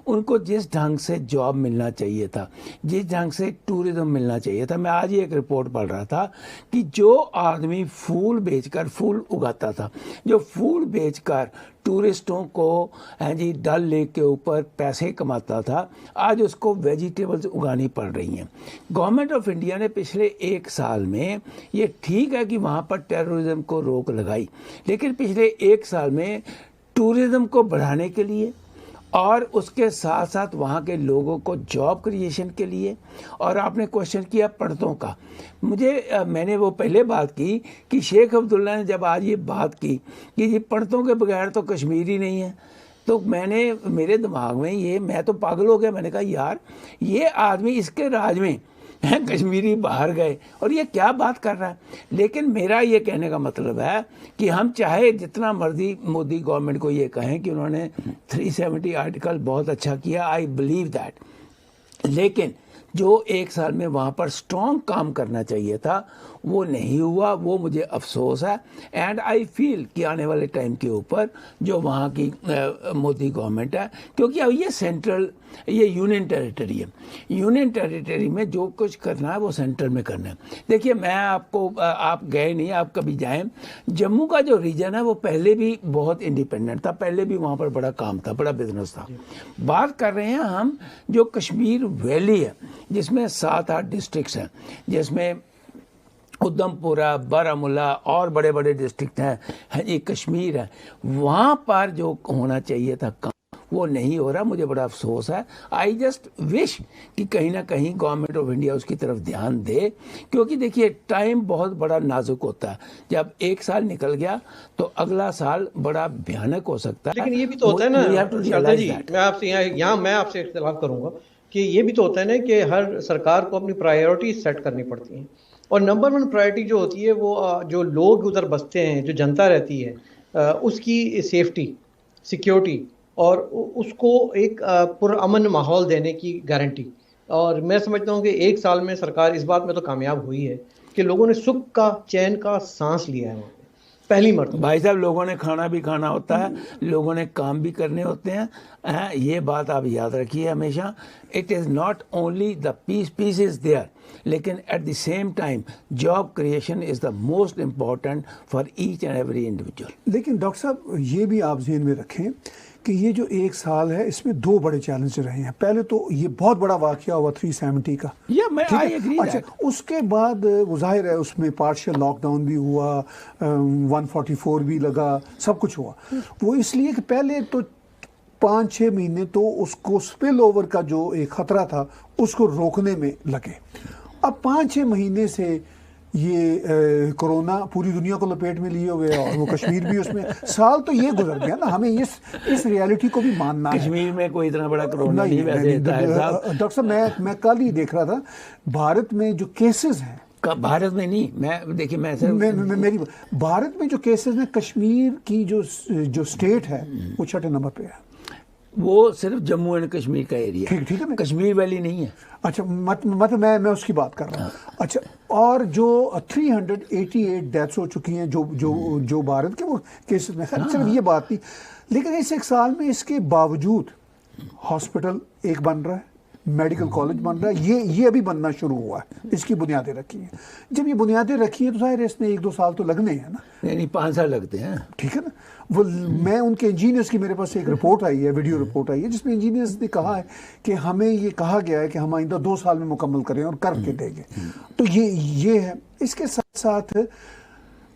ان کو جس ڈھنگ سے جاب ملنا چاہیے تھا، جس ڈھنگ سے ٹورزم ملنا چاہیے تھا. میں آج ہی ایک رپورٹ پڑھ رہا تھا کہ جو آدمی پھول بیچ کر، پھول اگاتا تھا، جو پھول بیچ کر ٹورسٹوں کو ڈل لیک کے اوپر پیسے کماتا تھا، آج اس کو ویجیٹیبلز اگانی پڑ رہی ہیں. گورنمنٹ آف انڈیا نے پچھلے ایک سال میں، یہ ٹھیک ہے کہ وہاں پر ٹیررزم کو روک لگائی، لیکن پچھلے ایک سال میں ٹورزم کو بڑھانے کے لیے اور اس کے ساتھ ساتھ وہاں کے لوگوں کو جاب کریشن کے لیے. اور آپ نے کوشچن کیا پڑھتوں کا، میں نے وہ پہلے بات کی کہ شیخ عبداللہ نے جب آج یہ بات کی کہ یہ پڑھتوں کے بغیر تو کشمیر ہی نہیں ہے، تو میرے دماغ میں میں تو پاگل ہو گیا. میں نے کہا یار یہ آدمی، اس کے راج میں کشمیری باہر گئے اور یہ کیا بات کر رہا ہے. لیکن میرا یہ کہنے کا مطلب ہے کہ ہم چاہے جتنا مرضی مودی گورنمنٹ کو یہ کہیں کہ انہوں نے 370 آرٹیکل بہت اچھا کیا، آئی بلیو دیٹ، لیکن جو ایک سال میں وہاں پر اسٹرانگ کام کرنا چاہیے تھا وہ نہیں ہوا. وہ مجھے افسوس ہے. اینڈ آئی فیل کہ آنے والے ٹائم کے اوپر جو وہاں کی مودی گورنمنٹ ہے، کیونکہ اب یہ یونین ٹیریٹری ہے، یونین ٹیریٹری میں جو کچھ کرنا ہے وہ سینٹر میں کرنا ہے. دیکھیے میں آپ گئے نہیں، آپ کبھی جائیں، جموں کا جو ریجن ہے وہ پہلے بھی بہت انڈیپینڈنٹ تھا، پہلے بھی وہاں پر بڑا کام تھا، بڑا بزنس تھا. بات کر رہے ہیں ہم جو کشمیر ویلی ہے جس میں 7-8 ڈسٹرکٹس ہیں، جس میں ادھم پورہ، بارہمولہ اور بڑے بڑے ڈسٹرکٹ ہیں، یہ کشمیر ہے، وہاں پر جو ہونا چاہیے تھا کام وہ نہیں ہو رہا. مجھے بڑا افسوس ہے. آئی جسٹ وش کہ کہیں نہ کہیں گورنمنٹ آف انڈیا اس کی طرف دھیان دے، کیونکہ دیکھیے ٹائم بہت بڑا نازک ہوتا ہے. جب ایک سال نکل گیا تو اگلا سال بڑا بھیانک ہو سکتا ہے. لیکن یہ بھی تو ہوتا ہے نا شاردا جی، میں آپ سے یہاں میں آپ سے اختلاف کروں گا کہ یہ بھی تو ہوتا ہے نا کہ ہر سرکار کو اپنی پرائیورٹیز سیٹ کرنی پڑتی ہیں، اور نمبر 1 پرائیورٹی جو ہوتی ہے وہ جو لوگ ادھر بستے ہیں، جو جنتا رہتی ہے، اس کی سیفٹی، سیکیورٹی اور اس کو ایک پرامن ماحول دینے کی گارنٹی. اور میں سمجھتا ہوں کہ ایک سال میں سرکار اس بات میں تو کامیاب ہوئی ہے کہ لوگوں نے سکھ کا، چین کا سانس لیا ہے وہاں پہ پہلی مرتبہ. بھائی صاحب لوگوں نے کھانا بھی کھانا ہوتا ہے، لوگوں نے کام بھی کرنے ہوتے ہیں. یہ بات آپ یاد رکھیے ہمیشہ. It is not only the peace is there, لیکن at the same time job creation is the most important for each and every individual. لیکن ڈاکٹر صاحب یہ بھی آپ ذہن میں رکھیں کہ یہ جو ایک سال ہے اس میں 2 بڑے چیلنج رہے ہیں. پہلے تو یہ بہت بڑا واقعہ ہوا 370 کا، اچھا اس کے بعد وہ ظاہر ہے اس میں پارشل لاک ڈاؤن بھی ہوا، 144 بھی لگا، سب کچھ ہوا. وہ اس لیے کہ پہلے تو 5-6 مہینے تو اس کو سپل اوور کا جو ایک خطرہ تھا اس کو روکنے میں لگے. اب 5-6 مہینے سے یہ کرونا پوری دنیا کو لپیٹ میں لیے ہوئے اور وہ کشمیر بھی اس میں. سال تو یہ گزر گیا نا، ہمیں اس ریالٹی کو بھی ماننا ہے. کشمیر میں کوئی اتنا بڑا کرونا نہیں. ڈاکٹر صاحب میں کل ہی دیکھ رہا تھا بھارت میں جو کیسز ہیں، بھارت میں نہیں، میری بھارت میں جو کیسز ہیں، کشمیر کی جو اسٹیٹ ہے وہ 6 نمبر پہ ہے. وہ صرف جموں اینڈ کشمیر کا ایریا، ٹھیک ہے نا، کشمیر ویلی نہیں ہے. اچھا مطلب میں اس کی بات کر رہا ہوں. اچھا، اور جو 388 ڈیتھس ہو چکی ہیں جو بھارت کے وہ کیسز میں، خیر صرف یہ بات نہیں، لیکن اس ایک سال میں اس کے باوجود ہاسپٹل ایک بن رہا ہے، میڈیکل کالج بن رہا ہے، یہ ابھی بننا شروع ہوا ہے، اس کی بنیادیں رکھی ہیں. جب یہ بنیادیں رکھی ہیں تو ظاہر ہے اس میں 1-2 سال تو لگنے ہیں نا، یعنی 5 سال لگتے ہیں. ٹھیک ہے نا. وہ میں ان کے انجینئرز کی، میرے پاس ایک رپورٹ آئی ہے، ویڈیو رپورٹ آئی ہے، جس میں انجینئرز نے کہا ہے کہ ہمیں یہ کہا گیا ہے کہ ہم آئندہ 2 سال میں مکمل کریں اور کر کے دیں گے. تو یہ ہے. اس کے ساتھ ساتھ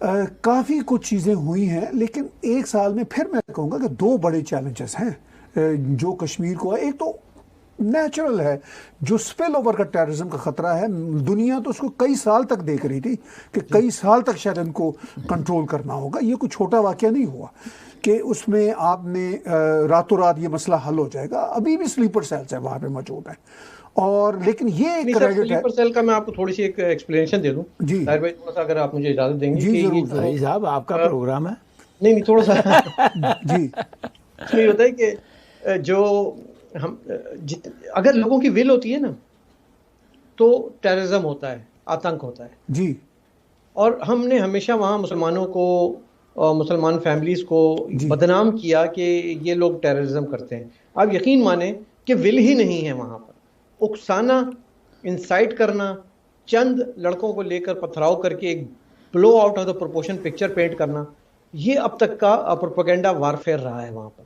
کافی کچھ چیزیں ہوئی ہیں، لیکن ایک سال میں پھر میں کہوں گا کہ دو بڑے چیلنجز ہیں جو کشمیر کو ہے. ایک تو نیچرل ہے، جو سپل اوور کا ٹیررزم کا خطرہ ہے. دنیا تو اس کو کئی سال تک دیکھ رہی تھی کہ کئی سال تک شاید ان کو کنٹرول کرنا ہوگا. یہ کوئی چھوٹا واقعہ نہیں ہوا کہ اس میں آپ نے راتوں رات یہ مسئلہ حل ہو جائے گا. ابھی بھی سلیپر سیلز ہیں وہاں پہ موجود ہیں. اور لیکن یہ ایک کریڈٹ ہے. سلیپر سیل کا میں آپ کو تھوڑی سی ایک ایکسپلینیشن دے دوں جی طاہر بھائی، تھوڑا سا اگر آپ مجھے اجازت دیں گے. جی ضرور صاحب، آپ کا پروگرام ہے. نہیں تھوڑا سا جی یہ ہوتا ہے کہ جو ہم اگر لوگوں کی ول ہوتی ہے نا تو ٹیررزم ہوتا ہے، آتنک ہوتا ہے. جی اور ہم نے ہمیشہ وہاں مسلمانوں کو، مسلمان فیملیز کو بدنام کیا کہ یہ لوگ ٹیررزم کرتے ہیں. آپ یقین مانیں کہ ول ہی نہیں ہے وہاں پر. اکسانا، انسائٹ کرنا، چند لڑکوں کو لے کر پتھراؤ کر کے ایک blow out of the proportion picture paint کرنا، یہ اب تک کا پروپیگنڈا وارفیئر رہا ہے وہاں پر.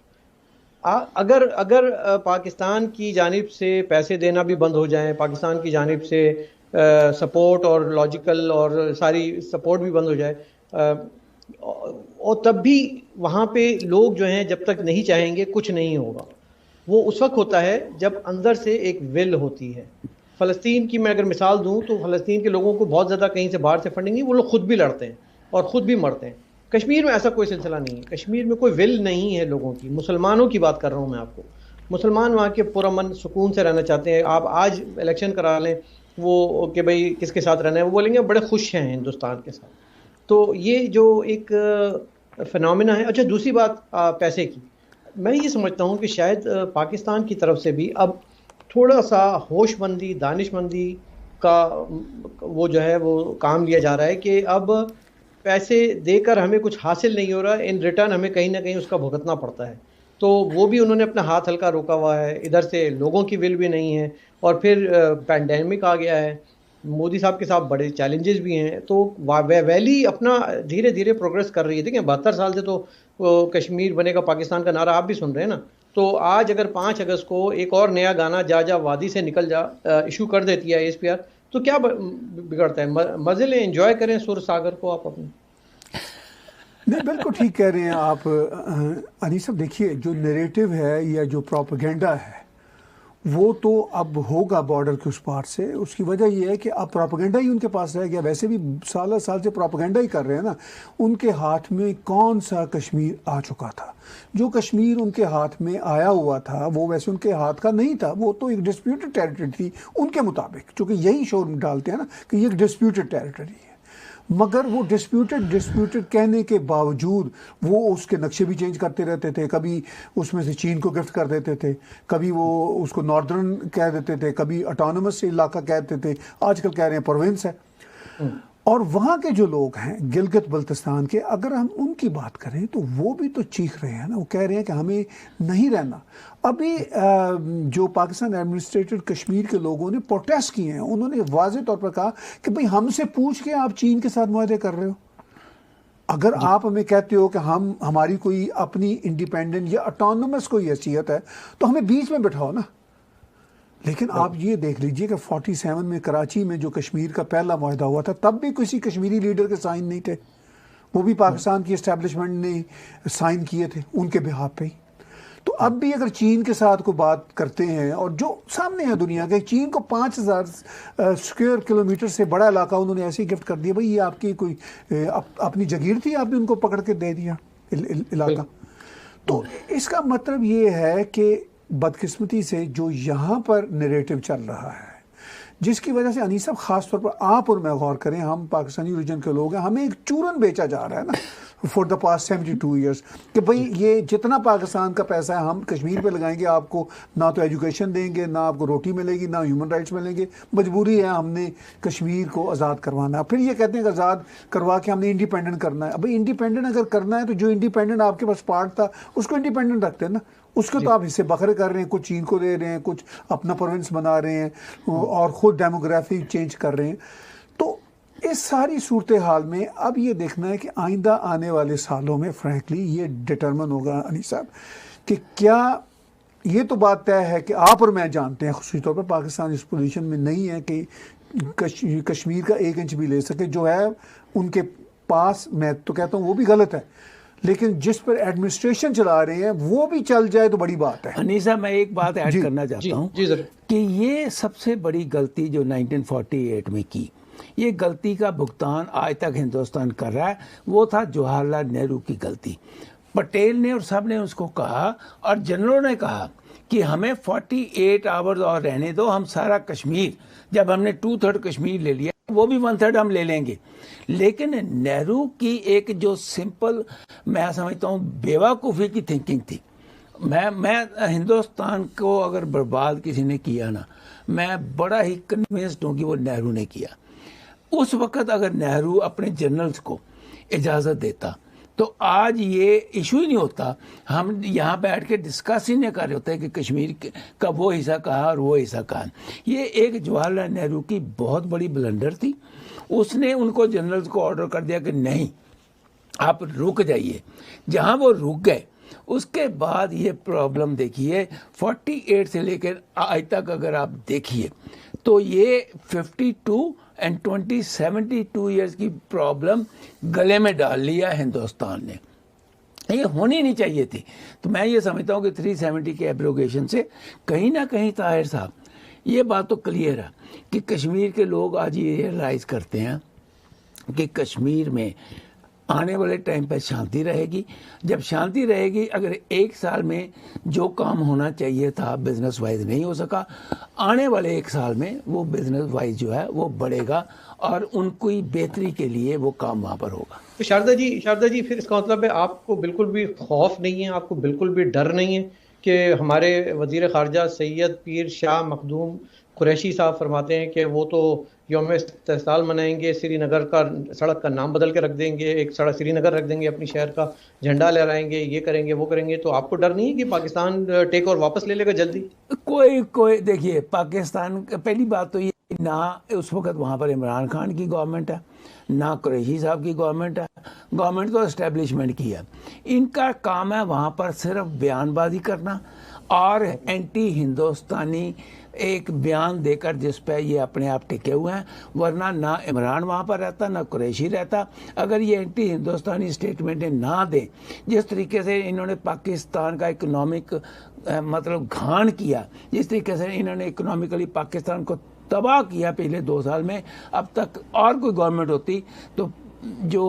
اگر پاکستان کی جانب سے پیسے دینا بھی بند ہو جائیں، پاکستان کی جانب سے سپورٹ اور لاجیکل اور ساری سپورٹ بھی بند ہو جائے، اور تب بھی وہاں پہ لوگ جو ہیں جب تک نہیں چاہیں گے کچھ نہیں ہوگا. وہ اس وقت ہوتا ہے جب اندر سے ایک ول ہوتی ہے. فلسطین کی میں اگر مثال دوں تو فلسطین کے لوگوں کو بہت زیادہ کہیں سے باہر سے فنڈنگ نہیں، وہ لوگ خود بھی لڑتے ہیں اور خود بھی مرتے ہیں. کشمیر میں ایسا کوئی سلسلہ نہیں ہے. کشمیر میں کوئی ول نہیں ہے لوگوں کی. مسلمانوں کی بات کر رہا ہوں میں آپ کو. مسلمان وہاں کے پرامن سکون سے رہنا چاہتے ہیں. آپ آج الیکشن کرا لیں وہ کہ بھئی کس کے ساتھ رہنا ہے، وہ بولیں گے بڑے خوش ہیں ہندوستان کے ساتھ. تو یہ جو ایک فنامنا ہے. اچھا دوسری بات پیسے کی، میں یہ سمجھتا ہوں کہ شاید پاکستان کی طرف سے بھی اب تھوڑا سا ہوش مندی، دانش مندی کا وہ جو ہے وہ کام لیا جا رہا ہے کہ اب پیسے دے کر ہمیں کچھ حاصل نہیں ہو رہا، ان ریٹرن ہمیں کہیں نہ کہیں اس کا بھگتنا پڑتا ہے. تو وہ بھی انہوں نے اپنا ہاتھ ہلکا روکا ہوا ہے. ادھر سے لوگوں کی ول بھی نہیں ہے، اور پھر پینڈیمک آ گیا ہے. مودی صاحب کے ساتھ بڑے چیلنجز بھی ہیں. تو ویلی اپنا دھیرے دھیرے پروگریس کر رہی ہے. دیکھیں 72 سال سے تو کشمیر بنے گا پاکستان کا نعرہ آپ بھی سن رہے ہیں نا. تو آج اگر 5 اگست کو ایک اور نیا گانا جا جا وادی سے نکل جا ایشو کر دیتی ہے ASPR، تو کیا بگڑتا ہے؟ مزے لیں، انجوائے کریں سر ساگر کو آپ اپنے. نہیں بالکل ٹھیک کہہ رہے ہیں آپ انیس صاحب. دیکھیے جو نیریٹو ہے یا جو پروپیگنڈا ہے وہ تو اب ہوگا بارڈر کے اس پار سے. اس کی وجہ یہ ہے کہ اب پروپیگنڈا ہی ان کے پاس رہ گیا. ویسے بھی سال سے پروپیگنڈا ہی کر رہے ہیں نا. ان کے ہاتھ میں کون سا کشمیر آ چکا تھا؟ جو کشمیر ان کے ہاتھ میں آیا ہوا تھا وہ ویسے ان کے ہاتھ کا نہیں تھا. وہ تو ایک ڈسپیوٹڈ ٹیریٹری تھی ان کے مطابق، چونکہ یہی شور ڈالتے ہیں نا کہ یہ ایک ڈسپیوٹڈ ٹیریٹری ہے. مگر وہ ڈسپیوٹڈ کہنے کے باوجود وہ اس کے نقشے بھی چینج کرتے رہتے تھے. کبھی اس میں سے چین کو گفٹ کر دیتے تھے، کبھی وہ اس کو ناردرن کہہ دیتے تھے، کبھی اٹانومس علاقہ کہتے تھے، آج کل کہہ رہے ہیں پروونس ہے. اور وہاں کے جو لوگ ہیں گلگت بلتستان کے، اگر ہم ان کی بات کریں تو وہ بھی تو چیخ رہے ہیں نا. وہ کہہ رہے ہیں کہ ہمیں نہیں رہنا. ابھی جو پاکستان ایڈمنسٹریٹڈ کشمیر کے لوگوں نے پروٹیسٹ کیے ہیں، انہوں نے واضح طور پر کہا کہ بھئی ہم سے پوچھ کے آپ چین کے ساتھ معاہدے کر رہے ہو. اگر آپ ہمیں کہتے ہو کہ ہماری کوئی اپنی انڈیپینڈنٹ یا اٹانومس کوئی حیثیت ہے تو ہمیں بیچ میں بٹھاؤ نا. لیکن آپ یہ دیکھ لیجئے کہ 47 میں کراچی میں جو کشمیر کا پہلا معاہدہ ہوا تھا تب بھی کسی کشمیری لیڈر کے سائن نہیں تھے. وہ بھی پاکستان کی اسٹیبلشمنٹ نے سائن کیے تھے ان کے بہاف پہ ہی. تو اب بھی اگر چین کے ساتھ کو بات کرتے ہیں، اور جو سامنے ہے دنیا کے، چین کو 5000 اسکوائر کلومیٹر سے بڑا علاقہ انہوں نے ایسے ہی گفٹ کر دیا. بھئی یہ آپ کی کوئی اپنی جگیر تھی، آپ نے ان کو پکڑ کے دے دیا علاقہ. تو اس کا مطلب یہ ہے کہ بدقسمتی سے جو یہاں پر نیریٹو چل رہا ہے، جس کی وجہ سے انیس صاحب خاص طور پر آپ اور میں غور کریں، ہم پاکستانی ریجن کے لوگ ہیں، ہمیں ایک چورن بیچا جا رہا ہے نا فور دا پاسٹ 72 ایئرس کہ بھئی یہ جتنا پاکستان کا پیسہ ہے ہم کشمیر پہ لگائیں گے، آپ کو نہ تو ایجوکیشن دیں گے، نہ آپ کو روٹی ملے گی، نہ ہیومن رائٹس ملیں گے. مجبوری ہے ہم نے کشمیر کو آزاد کروانا. پھر یہ کہتے ہیں کہ آزاد کروا کے ہم نے انڈیپینڈنٹ کرنا ہے. بھئی انڈیپینڈنٹ اگر کرنا ہے تو جو انڈیپینڈنٹ آپ کے پاس پارٹ تھا اس کو انڈیپینڈنٹ رکھتے ہیں نا. اس کو تو آپ حصے بکھرے کر رہے ہیں، کچھ چین کو دے رہے ہیں، کچھ اپنا پروونس بنا رہے ہیں اور خود ڈیموگرافی چینج کر رہے ہیں. تو اس ساری صورتحال میں اب یہ دیکھنا ہے کہ آئندہ آنے والے سالوں میں فرینکلی یہ ڈٹرمن ہوگا انیس صاحب کہ کیا، یہ تو بات طے ہے کہ آپ اور میں جانتے ہیں خصوصی طور پر پاکستان اس پوزیشن میں نہیں ہے کہ کشمیر کا 1 انچ بھی لے سکے. جو ہے ان کے پاس میں تو کہتا ہوں وہ بھی غلط ہے، لیکن جس پر ایڈمنسٹریشن چلا رہے ہیں وہ بھی چل جائے تو بڑی بات ہے۔ انیسہ میں ایک بات ایڈ کرنا چاہتا ہوں کہ یہ سب سے بڑی غلطی جو 1948 میں کی، یہ غلطی کا بھگتان آج تک ہندوستان کر رہا ہے، وہ تھا جواہر لال نہرو کی غلطی۔ پٹیل نے اور سب نے اس کو کہا اور جنرلوں نے کہا کہ ہمیں 48 آورز اور رہنے دو، ہم سارا کشمیر، جب ہم نے 2/3 کشمیر لے لیا وہ بھی 1/3 ہم لے لیں گے۔ لیکن نہرو کی ایک جو سمپل میں سمجھتا ہوں بیوقوفی کی تھنکنگ تھی، میں ہندوستان کو اگر برباد کسی نے کیا نا، میں بڑا ہی کنوینسڈ ہوں کہ وہ نہرو نے کیا۔ اس وقت اگر نہرو اپنے جنرلز کو اجازت دیتا تو آج یہ ایشو ہی نہیں ہوتا، ہم یہاں بیٹھ کے ڈسکس ہی نہیں کر رہے ہوتے کہ کشمیر کا وہ حصہ کہا اور وہ حصہ کہا۔ یہ ایک جواہر لال نہرو کی بہت بڑی بلنڈر تھی۔ اس نے ان کو جنرلز کو آرڈر کر دیا کہ نہیں آپ رک جائیے، جہاں وہ رک گئے اس کے بعد یہ پرابلم دیکھیے 48 سے لے کر آج تک اگر آپ دیکھیے تو یہ 52 اینڈ 20 72 ایئرس کی پرابلم گلے میں ڈال لیا ہندوستان نے۔ یہ ہونی نہیں چاہیے تھی۔ تو میں یہ سمجھتا ہوں کہ 370 کے ایبروگیشن سے کہیں نہ کہیں طاہر صاحب یہ بات تو کلیئر ہے کہ کشمیر کے لوگ آج یہ ریئلائز کرتے ہیں کہ کشمیر میں آنے والے ٹائم پہ شانتی رہے گی۔ جب شانتی رہے گی، اگر ایک سال میں جو کام ہونا چاہیے تھا بزنس وائز نہیں ہو سکا، آنے والے ایک سال میں وہ بزنس وائز جو ہے وہ بڑھے گا اور ان کی بہتری کے لیے وہ کام وہاں پر ہوگا۔ شاردا جی پھر اس کا مطلب ہے آپ کو بالکل بھی خوف نہیں ہے، آپ کو بالکل بھی ڈر نہیں ہے کہ ہمارے وزیر خارجہ سید پیر شاہ مخدوم قریشی صاحب فرماتے ہیں کہ وہ تو یوم استحصال منائیں گے، سری نگر کا سڑک کا نام بدل کے رکھ دیں گے، ایک سڑک سری نگر رکھ دیں گے، اپنی شہر کا جھنڈا لہرائیں گے، یہ کریں گے وہ کریں گے، تو آپ کو ڈر نہیں ہے کہ پاکستان ٹیک اور واپس لے لے گا جلدی؟ کوئی دیکھیے پاکستان پہلی بات تو یہ نہ اس وقت وہاں پر عمران خان کی گورنمنٹ ہے، نہ قریشی صاحب کی گورنمنٹ ہے، گورنمنٹ تو اسٹیبلشمنٹ کی ہے۔ ان کا کام ہے وہاں پر صرف بیان بازی کرنا اور اینٹی ہندوستانی ایک بیان دے کر جس پہ یہ اپنے آپ ٹکے ہوئے ہیں، ورنہ نہ عمران وہاں پر رہتا نہ قریشی رہتا۔ اگر یہ اینٹی ہندوستانی اسٹیٹمنٹیں نہ دیں، جس طریقے سے انہوں نے پاکستان کا اکنامک مطلب گھان کیا، جس طریقے سے انہوں نے اکنامکلی پاکستان کو تباہ کیا پچھلے 2 سال میں، اب تک اور کوئی گورنمنٹ ہوتی تو جو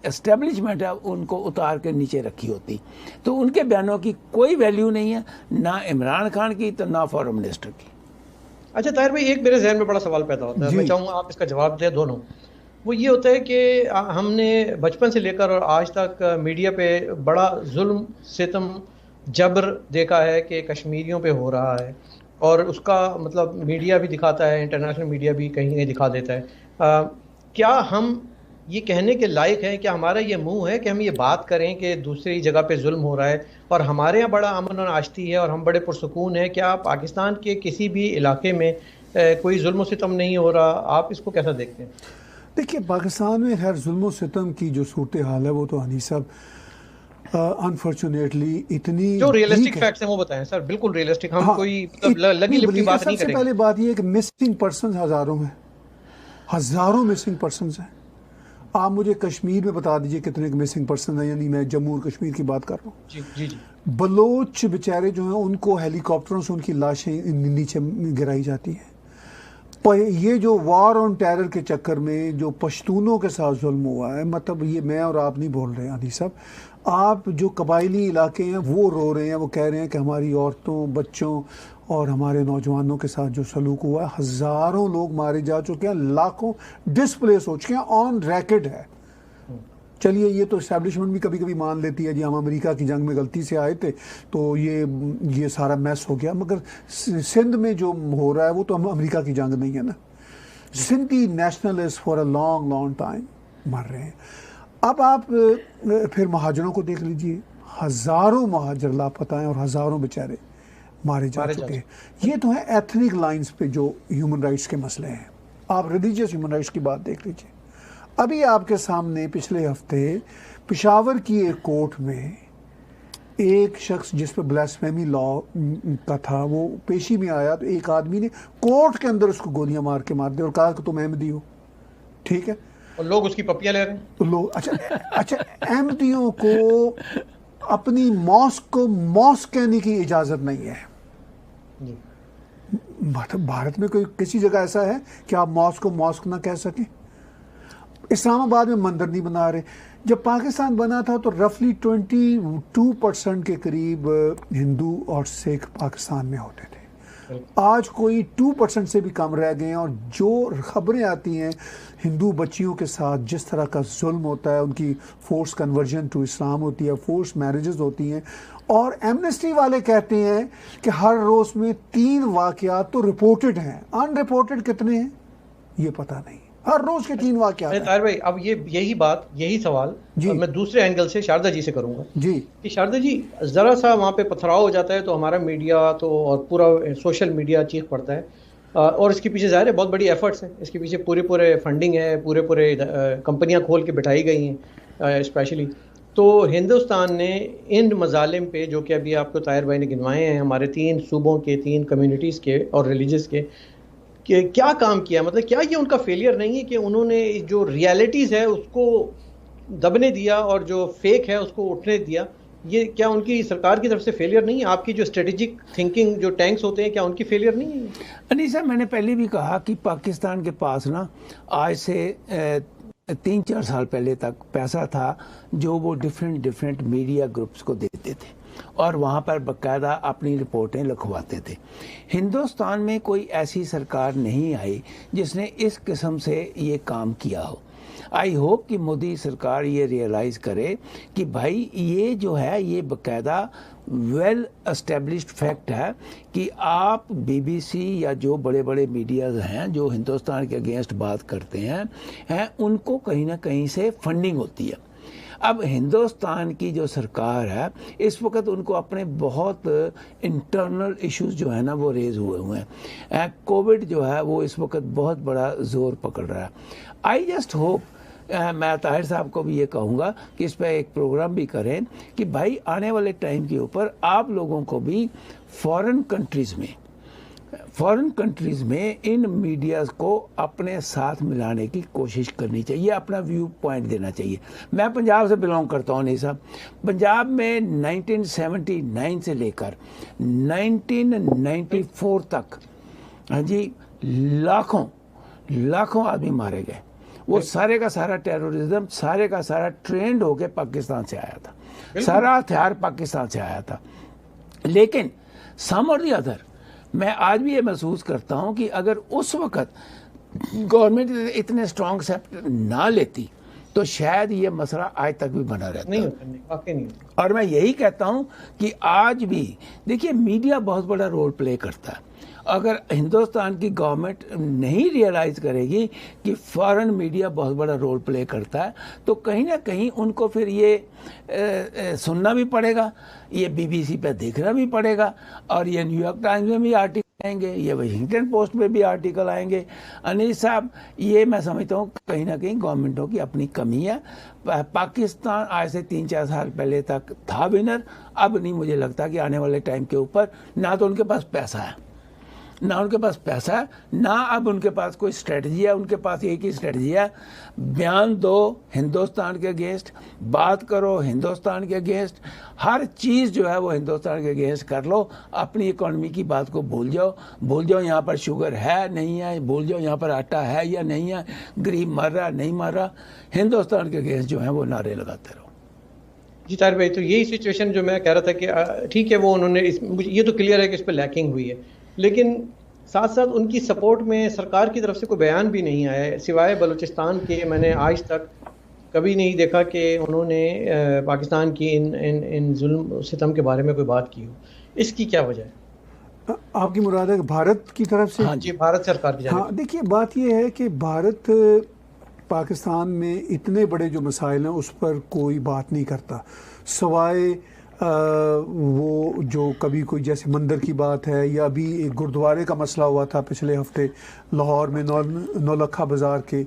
اسٹیبلشمنٹ ہے ان کو اتار کے نیچے رکھی ہوتی۔ تو ان کے بیانوں کی کوئی ویلیو نہیں ہے، نہ عمران خان کی تو نہ فارن منسٹر کی۔ اچھا طاہر بھائی، ایک میرے ذہن میں بڑا سوال پیدا ہوتا ہے، میں چاہوں گا آپ اس کا جواب دیں دونوں۔ وہ یہ ہوتا ہے کہ ہم نے بچپن سے لے کر اور آج تک میڈیا پہ بڑا ظلم ستم جبر دیکھا ہے کہ کشمیریوں پہ ہو رہا ہے، اور اس کا مطلب میڈیا بھی دکھاتا ہے، انٹرنیشنل میڈیا بھی کہیں کہیں دکھا دیتا ہے۔ کیا ہم یہ کہنے کے لائق ہیں کہ ہمارا یہ منہ ہے کہ ہم یہ بات کریں کہ دوسری جگہ پہ ظلم ہو رہا ہے اور ہمارے یہاں بڑا امن و آشتی ہے اور ہم بڑے پرسکون ہیں؟ کیا پاکستان کے کسی بھی علاقے میں کوئی ظلم و ستم نہیں ہو رہا؟ آپ اس کو کیسا دیکھتے ہیں؟ دیکھیے پاکستان میں خیر ظلم و ستم کی جو صورتحال ہے وہ تو حنیف صاحب انفارچونیٹلی اتنی جو ریئلسٹک فیکٹس ہیں وہ بتائیں سر، بالکل ریئلسٹک، ہم کوئی لگی لپٹی بات نہیں کریں گے۔ سب سے پہلے بات یہ ہے کہ مسنگ پرسنز ہزاروں مسنگ پرسنز ہیں۔ آپ مجھے کشمیر میں بتا دیجئے کتنے مسنگ پرسن ہیں، یعنی میں جموں اور کشمیر کی بات کر رہا ہوں۔ جی بلوچ بیچارے جو ہیں ان کو ہیلی کاپٹروں سے ان کی لاشیں نیچے گرائی جاتی ہیں۔ یہ جو وار آن ٹیرر کے چکر میں جو پشتونوں کے ساتھ ظلم ہوا ہے، مطلب یہ میں اور آپ نہیں بول رہے ہیں علی صاحب، آپ جو قبائلی علاقے ہیں وہ رو رہے ہیں، وہ کہہ رہے ہیں کہ ہماری عورتوں، بچوں اور ہمارے نوجوانوں کے ساتھ جو سلوک ہوا ہے، ہزاروں لوگ مارے جا چکے ہیں، لاکھوں ڈسپلیس ہو چکے ہیں، آن ریکڈ ہے۔ چلیے یہ تو اسٹیبلشمنٹ بھی کبھی کبھی مان لیتی ہے جی ہم امریکہ کی جنگ میں غلطی سے آئے تھے تو یہ سارا میس ہو گیا، مگر سندھ میں جو ہو رہا ہے وہ تو ہم امریکہ کی جنگ نہیں ہے نا۔ Sindhi nationalist for a long time مر رہے ہیں۔ اب آپ پھر مہاجروں کو دیکھ لیجئے، ہزاروں مہاجر لاپتہ ہیں اور ہزاروں بیچارے مارے جا چکے ہیں۔ یہ تو ہیں ایتھنک لائنز پہ جو ہیومن رائٹس کے مسئلے ہیں۔ آپ ریلیجیس ہیومن رائٹس کی بات دیکھ لیجئے۔ ابھی آپ کے سامنے پچھلے ہفتے پشاور کی ایک کورٹ میں ایک شخص جس پہ بلاسفیمی لا کا تھا وہ پیشی میں آیا، تو ایک آدمی نے کورٹ کے اندر اس کو گولیاں مار کے مار دی اور کہا کہ تم احمدی ہو، ٹھیک ہے۔ اور لوگ اس کی پپیاں لے رہے ہیں. تو لوگ اچھا احمدیوں کو اپنی ماسک کو ماسک کہنے کی اجازت نہیں ہے. بھارت میں کوئی کسی جگہ ایسا ہے کہ آپ ماسک کو ماسک نہ کہہ سکیں؟ اسلام آباد میں مندر نہیں بنا رہے. جب پاکستان بنا تھا تو رفلی 22% کے قریب ہندو اور سکھ پاکستان میں ہوتے تھے. آج کوئی 2% سے بھی کم رہ گئے ہیں. اور جو خبریں آتی ہیں ہندو بچیوں کے ساتھ جس طرح کا ظلم ہوتا ہے، ان کی فورس کنورژن ٹو اسلام ہوتی ہے، فورس میرجز ہوتی ہیں. اور ایمنسٹی والے کہتے ہیں کہ ہر روز میں 3 واقعات تو رپورٹڈ ہیں، ان رپورٹڈ کتنے ہیں یہ پتہ نہیں. ہر روز کے 3 واقعات. طاہر بھائی اب یہی سوال میں دوسرے اینگل سے شاردا جی سے کروں گا جی کہ شاردا جی ذرا سا وہاں پہ پتھراؤ ہو جاتا ہے تو ہمارا میڈیا تو اور پورا سوشل میڈیا چیخ پڑتا ہے. اور اس کے پیچھے ظاہر ہے بہت بڑی ایفرٹس ہیں، اس کے پیچھے پورے فنڈنگ ہے، پورے کمپنیاں کھول کے بٹھائی گئی ہیں اسپیشلی. تو ہندوستان نے ان مظالم پہ جو کہ ابھی آپ کو طاہر بھائی نے گنوائے ہیں، ہمارے 3 صوبوں کے 3 کمیونٹیز کے اور ریلیجس کے، کہ کیا کام کیا؟ مطلب کیا یہ ان کا فیلئر نہیں ہے کہ انہوں نے جو ریالٹیز ہے اس کو دبنے دیا اور جو فیک ہے اس کو اٹھنے دیا؟ یہ کیا ان کی سرکار کی طرف سے فیلئر نہیں ہے؟ آپ کی جو اسٹریٹجک تھنکنگ جو ٹینکس ہوتے ہیں، کیا ان کی فیلئر نہیں ہے؟ انیسا، میں نے پہلے بھی کہا کہ پاکستان کے پاس نا آج سے 3-4 سال پہلے تک پیسہ تھا جو وہ ڈیفرنٹ میڈیا گروپس کو دیتے تھے اور وہاں پر باقاعدہ اپنی رپورٹیں لکھواتے تھے. ہندوستان میں کوئی ایسی سرکار نہیں آئی جس نے اس قسم سے یہ کام کیا ہو. آئی ہوپ کہ مودی سرکار یہ ریئلائز کرے کہ بھائی یہ جو ہے یہ باقاعدہ ویل اسٹیبلشڈ فیکٹ ہے کہ آپ بی سی یا جو بڑے میڈیاز ہیں جو ہندوستان کے اگینسٹ بات کرتے ہیں ان کو کہیں نہ کہیں سے فنڈنگ ہوتی ہے. اب ہندوستان کی جو سرکار ہے اس وقت ان کو اپنے بہت انٹرنل ایشوز جو ہے نا وہ ریز ہوئے ہیں. کووڈ جو ہے وہ اس وقت بہت بڑا زور پکڑ رہا ہے. آئی جسٹ ہوپ، میں طاہر صاحب کو بھی یہ کہوں گا کہ اس پہ ایک پروگرام بھی کریں کہ بھائی آنے والے ٹائم کے اوپر آپ لوگوں کو بھی فورن کنٹریز میں ان میڈیاز کو اپنے ساتھ ملانے کی کوشش کرنی چاہیے، اپنا ویو پوائنٹ دینا چاہیے. میں پنجاب سے بلانگ کرتا ہوں. نہیں صاحب، پنجاب میں 1979 سے لے کر 1994 تک ہاں جی لاکھوں آدمی مارے گئے. وہ سارے کا سارا ٹیرورزم سارے کا سارا ٹرینڈ ہو کے پاکستان سے آیا تھا، سارا ہتھیار پاکستان سے آیا تھا. لیکن سم اور دی ادر میں آج بھی یہ محسوس کرتا ہوں کہ اگر اس وقت گورنمنٹ اتنے اسٹرانگ سٹیپ نہ لیتی تو شاید یہ مسئلہ آج تک بھی بنا رہتا. نہیں. اور میں یہی کہتا ہوں کہ آج بھی دیکھیے میڈیا بہت بڑا رول پلے کرتا ہے. اگر ہندوستان کی گورنمنٹ نہیں ریئلائز کرے گی کہ فارن میڈیا بہت بڑا رول پلے کرتا ہے تو کہیں نہ کہیں ان کو پھر یہ سننا بھی پڑے گا، یہ بی سی پہ دیکھنا بھی پڑے گا، اور یہ نیو یارک ٹائمز میں بھی آرٹیکل آئیں گے، یہ واشنگٹن پوسٹ میں بھی آرٹیکل آئیں گے. انیس صاحب، یہ میں سمجھتا ہوں کہیں نہ کہیں گورنمنٹوں کی اپنی کمی ہے. پاکستان آج سے 3-4 سال پہلے تک تھا ونر، اب نہیں مجھے لگتا کہ آنے والے ٹائم کے اوپر نہ تو ان کے پاس پیسہ ہے، نہ اب ان کے پاس کوئی اسٹریٹجی ہے. ان کے پاس ایک ہی اسٹریٹجی ہے، بیان دو ہندوستان کے اگینسٹ، بات کرو ہندوستان کے اگینسٹ، ہر چیز جو ہے وہ ہندوستان کے اگینسٹ کر لو، اپنی اکانومی کی بات کو بھول جاؤ یہاں پر شوگر ہے نہیں ہے، بھول جاؤ یہاں پر آٹا ہے یا نہیں ہے، غریب مر رہا نہیں مر رہا، ہندوستان کے اگینسٹ جو ہے وہ نعرے لگاتے رہو. جی طاہر بھائی، تو یہی سچویشن جو میں کہہ رہا تھا کہ ٹھیک ہے وہ انہوں نے یہ تو کلیئر ہے کہ اس پہ لیکنگ ہوئی ہے، لیکن ساتھ ساتھ ان کی سپورٹ میں سرکار کی طرف سے کوئی بیان بھی نہیں آیا ہے سوائے بلوچستان کے. میں نے آج تک کبھی نہیں دیکھا کہ انہوں نے پاکستان کی ان ظلم ستم کے بارے میں کوئی بات کی ہو. اس کی کیا وجہ ہے؟ آپ کی مراد ہے بھارت کی طرف سے؟ ہاں جی، بھارت سرکار کی جانب. ہاں دیکھیے، بات یہ ہے کہ بھارت پاکستان میں اتنے بڑے جو مسائل ہیں اس پر کوئی بات نہیں کرتا، سوائے وہ جو کبھی کوئی جیسے مندر کی بات ہے، یا ابھی ایک گردوارے کا مسئلہ ہوا تھا پچھلے ہفتے لاہور میں، نولکھا بازار کے،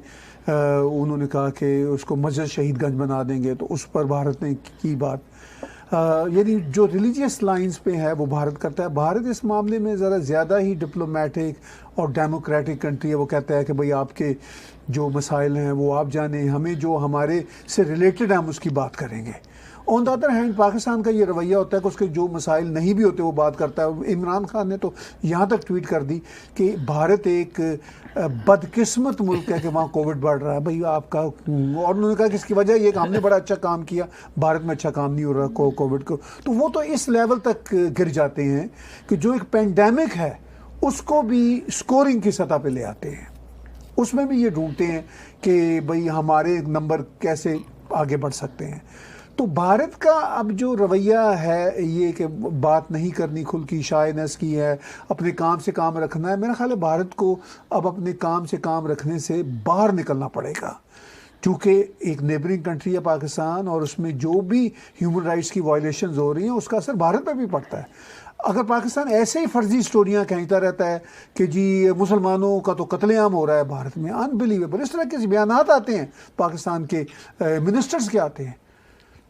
انہوں نے کہا کہ اس کو مسجد شہید گنج بنا دیں گے، تو اس پر بھارت نے کی بات. یعنی جو ریلیجیس لائنز پہ ہے وہ بھارت کرتا ہے. بھارت اس معاملے میں ذرا زیادہ ہی ڈپلومیٹک اور ڈیموکریٹک کنٹری ہے. وہ کہتا ہے کہ بھئی آپ کے جو مسائل ہیں وہ آپ جانیں, ہمیں جو ہمارے سے ریلیٹڈ ہیں ہم اس کی بات کریں گے. آن دا ادر ہینڈ پاکستان کا یہ رویہ ہوتا ہے کہ اس کے جو مسائل نہیں بھی ہوتے وہ بات کرتا ہے. عمران خان نے تو یہاں تک ٹویٹ کر دی کہ بھارت ایک بدقسمت ملک ہے کہ وہاں کووڈ بڑھ رہا ہے. بھئی آپ کا, اور انہوں نے کہا کہ اس کی وجہ یہ کہ ہم نے بڑا اچھا کام کیا, بھارت میں اچھا کام نہیں ہو رہا کووڈ کو. تو وہ تو اس لیول تک گر جاتے ہیں کہ جو ایک پینڈیمک ہے اس کو بھی سکورنگ کی سطح پہ لے آتے ہیں. اس میں بھی یہ ڈھونڈتے ہیں کہ بھئی ہمارے نمبر کیسے آگے بڑھ سکتے ہیں. تو بھارت کا اب جو رویہ ہے یہ کہ بات نہیں کرنی, کھل کی شائنس کی ہے, اپنے کام سے کام رکھنا ہے, میرا خیال ہے بھارت کو اب اپنے کام سے کام رکھنے سے باہر نکلنا پڑے گا. چونکہ ایک نیبرنگ کنٹری ہے پاکستان, اور اس میں جو بھی ہیومن رائٹس کی وائلیشنز ہو رہی ہیں اس کا اثر بھارت پہ بھی پڑتا ہے. اگر پاکستان ایسے ہی فرضی سٹوریاں کہتا رہتا ہے کہ جی مسلمانوں کا تو قتل عام ہو رہا ہے بھارت میں, انبلیویبل, اس طرح کے بیانات آتے ہیں پاکستان کے منسٹرز کے آتے ہیں,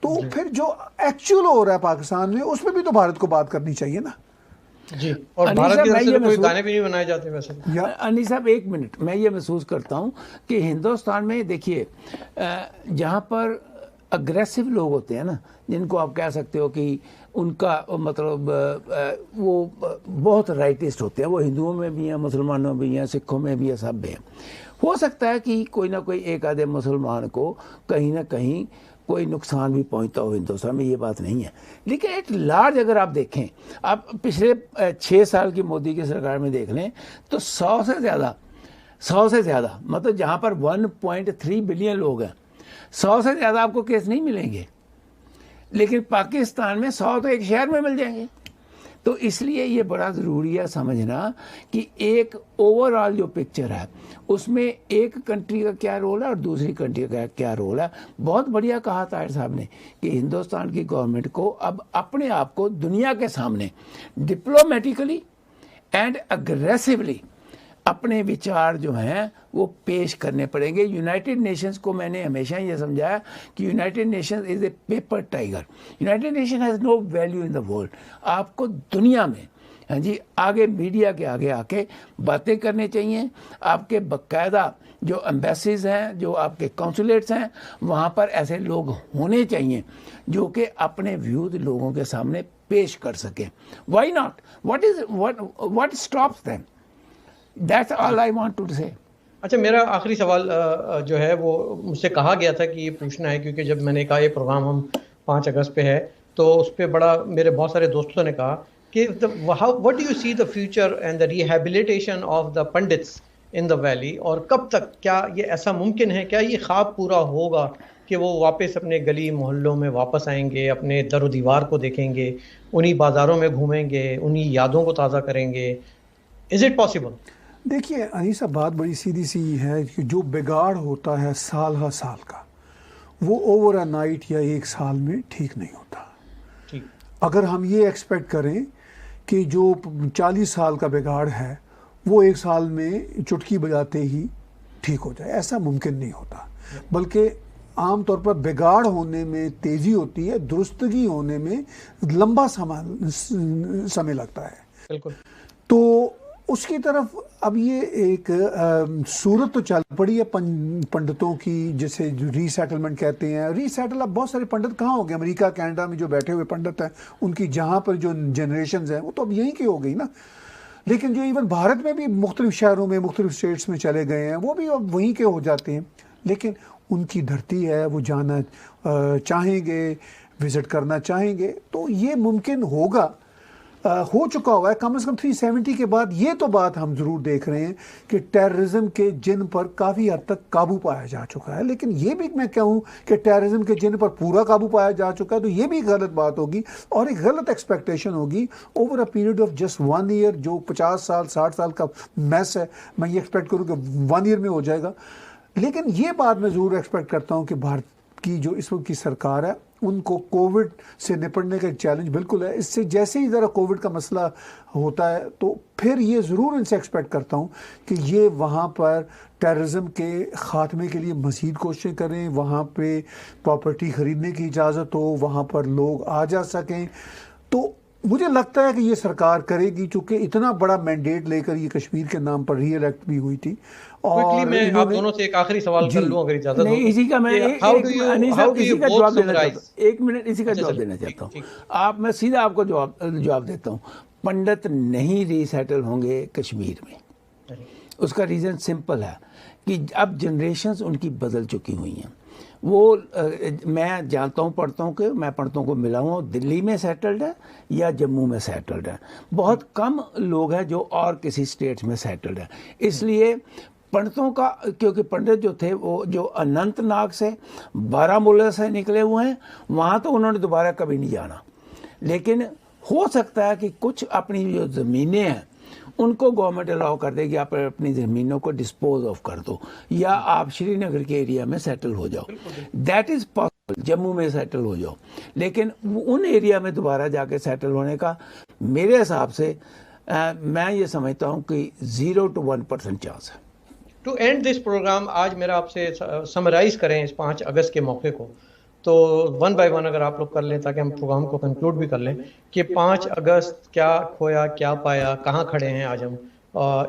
تو پھر جو ایکچوئل ہو رہا ہے پاکستان میں اس میں بھی تو بھارت کو بات کرنی چاہیے نا. جی, اور بھارت کے اندر کوئی گانے بھی نہیں بنائے جاتے ویسے. انی صاحب ایک منٹ, میں یہ محسوس کرتا ہوں کہ ہندوستان میں دیکھیے جہاں پر اگریسو لوگ ہوتے ہیں نا, جن کو آپ کہہ سکتے ہو کہ ان کا مطلب وہ بہت رائٹسٹ ہوتے ہیں, وہ ہندوؤں میں بھی ہیں, مسلمانوں میں بھی ہیں, سکھوں میں بھی ہیں, سب میں ہیں. ہو سکتا ہے کہ کوئی نہ کوئی ایک آدھے مسلمان کو کہیں نہ کہیں کوئی نقصان بھی پہنچتا ہو ہندوستان میں, یہ بات نہیں ہے. لیکن ایٹ لارج اگر آپ دیکھیں, آپ پچھلے 6 سال کی مودی کی سرکار میں دیکھ لیں تو 100 سے زیادہ مطلب جہاں پر 1.3 بلین لوگ ہیں, 100 سے زیادہ آپ کو کیس نہیں ملیں گے. لیکن پاکستان میں 100 تو ایک شہر میں مل جائیں گے. تو اس لیے یہ بڑا ضروری ہے سمجھنا کہ ایک اوور آل جو پکچر ہے اس میں ایک کنٹری کا کیا رول ہے اور دوسری کنٹری کا کیا رول ہے. بہت بڑھیا کہا طاہر صاحب نے کہ ہندوستان کی گورنمنٹ کو اب اپنے آپ کو دنیا کے سامنے ڈپلومیٹیکلی اینڈ اگریسولی اپنے وچار جو ہیں وہ پیش کرنے پڑیں گے. یونائٹڈ نیشنز کو میں نے ہمیشہ یہ سمجھایا کہ United nations is a paper tiger. United nation has no value in the world. آپ کو دنیا میں ہاں جی آگے میڈیا کے آگے آ کے باتیں کرنی چاہیے. آپ کے باقاعدہ جو ایمبیسیز ہیں, جو آپ کے کونسولیٹس ہیں, وہاں پر ایسے لوگ ہونے چاہیے جو کہ اپنے ویوز لوگوں کے سامنے پیش کر سکیں. Why not, what stops them? That's all I want to say. اچھا, میرا آخری سوال جو ہے وہ مجھ سے کہا گیا تھا کہ یہ پوچھنا ہے, کیونکہ جب میں نے کہا یہ پروگرام ہم 5 اگست پہ ہے تو اس پہ بڑا میرے بہت سارے دوستوں نے کہا کہ what do you see the future and the rehabilitation of the pandits in the valley, اور کب تک کیا یہ ایسا ممکن ہے, کیا یہ خواب پورا ہوگا کہ وہ واپس اپنے گلی محلوں میں واپس آئیں گے, اپنے در و دیوار کو دیکھیں گے, انہی بازاروں میں گھومیں گے, انہی یادوں کو تازہ کریں گے؟ Is it possible? دیکھیے انیسہ, بات بڑی سیدھی سی ہے کہ جو بگاڑ ہوتا ہے سال ہر سال کا, وہ اوور اے نائٹ یا ایک سال میں ٹھیک نہیں ہوتا. اگر ہم یہ ایکسپیکٹ کریں کہ جو 40 سال کا بگاڑ ہے وہ ایک سال میں چٹکی بجاتے ہی ٹھیک ہو جائے, ایسا ممکن نہیں ہوتا. بلکہ عام طور پر بگاڑ ہونے میں تیزی ہوتی ہے, درستگی ہونے میں لمبا سمے لگتا ہے. بالکل. تو اس کی طرف اب یہ ایک صورت تو چل پڑی ہے پنڈتوں کی, جسے ری سیٹلمنٹ کہتے ہیں. ری سیٹل, اب بہت سارے پنڈت کہاں ہو گئے, امریکہ کینیڈا میں جو بیٹھے ہوئے پنڈت ہیں ان کی جہاں پر جو جنریشنز ہیں وہ تو اب یہیں کی ہو گئی نا. لیکن جو ایون بھارت میں بھی مختلف شہروں میں مختلف اسٹیٹس میں چلے گئے ہیں وہ بھی اب وہیں کے ہو جاتے ہیں. لیکن ان کی دھرتی ہے, وہ جانا چاہیں گے, وزٹ کرنا چاہیں گے, تو یہ ممکن ہوگا, ہو چکا ہوا ہے. کم از کم 370 کے بعد یہ تو بات ہم ضرور دیکھ رہے ہیں کہ ٹیررزم کے جن پر کافی حد تک قابو پایا جا چکا ہے. لیکن یہ بھی میں کہوں کہ ٹیررزم کے جن پر پورا قابو پایا جا چکا ہے تو یہ بھی غلط بات ہوگی اور ایک غلط ایکسپیکٹیشن ہوگی over a period of just 1 year. جو 50 سال 60 سال کا میس ہے, میں یہ ایکسپیکٹ کروں کہ 1 ایئر میں ہو جائے گا. لیکن یہ بات میں ضرور ایکسپیکٹ کرتا ہوں کہ بھارت کی جو اس وقت کی سرکار ہے ان کو کووڈ سے نپٹنے کا چیلنج بالکل ہے. اس سے جیسے ہی ذرا کووڈ کا مسئلہ ہوتا ہے تو پھر یہ ضرور ان سے ایکسپیکٹ کرتا ہوں کہ یہ وہاں پر ٹیررزم کے خاتمے کے لیے مزید کوششیں کریں, وہاں پہ پراپرٹی خریدنے کی اجازت ہو, وہاں پر لوگ آ جا سکیں. تو مجھے لگتا ہے کہ یہ سرکار کرے گی, چونکہ اتنا بڑا مینڈیٹ لے کر یہ کشمیر کے نام پر ری الیکٹ بھی ہوئی تھی. اور میں آپ دونوں سے ایک آخری سوال کر لوں اگر اجازت ہو. نہیں, اسی کا میں اسی کا جواب دینا چاہتا ہوں. ایک منٹ, اسی کا جواب دینا چاہتا ہوں. میں سیدھا آپ کو جواب دیتا ہوں. پنڈت نہیں ری سیٹل ہوں گے کشمیر میں. اس کا ریزن سمپل ہے کہ اب جنریشنز ان کی بدل چکی ہوئی ہیں. وہ میں جانتا ہوں, پڑھتوں کو ملا ہوں, دلی میں سیٹلڈ ہے یا جموں میں سیٹلڈ ہے. بہت کم لوگ ہیں جو اور کسی اسٹیٹس میں سیٹلڈ ہیں. اس لیے پنڈتوں کا, کیونکہ پنڈت جو تھے وہ جو اننت ناگ سے بارہمولہ سے نکلے ہوئے ہیں, وہاں تو انہوں نے دوبارہ کبھی نہیں جانا. لیکن ہو سکتا ہے کہ کچھ اپنی جو زمینیں ہیں ان کو گورنمنٹ الاؤ کر دے کہ آپ اپنی زمینوں کو ڈسپوز آف کر دو, یا آپ شری نگر کے ایریا میں سیٹل ہو جاؤ. دیٹ از پاسبل, جموں میں سیٹل ہو جاؤ. لیکن ان ایریا میں دوبارہ جا کے سیٹل ہونے کا میرے حساب سے میں یہ سمجھتا ہوں کہ 0 to 1% چانس ہے. ٹو اینڈ دس پروگرام, آج میرا آپ سے سمرائز کریں اس 5 اگست کے موقع کو, تو 1 by 1 اگر آپ لوگ کر لیں تاکہ ہم پروگرام کو کنکلوڈ بھی کر لیں کہ 5 اگست کیا کھویا, کیا پایا, کہاں کھڑے ہیں آج ہم,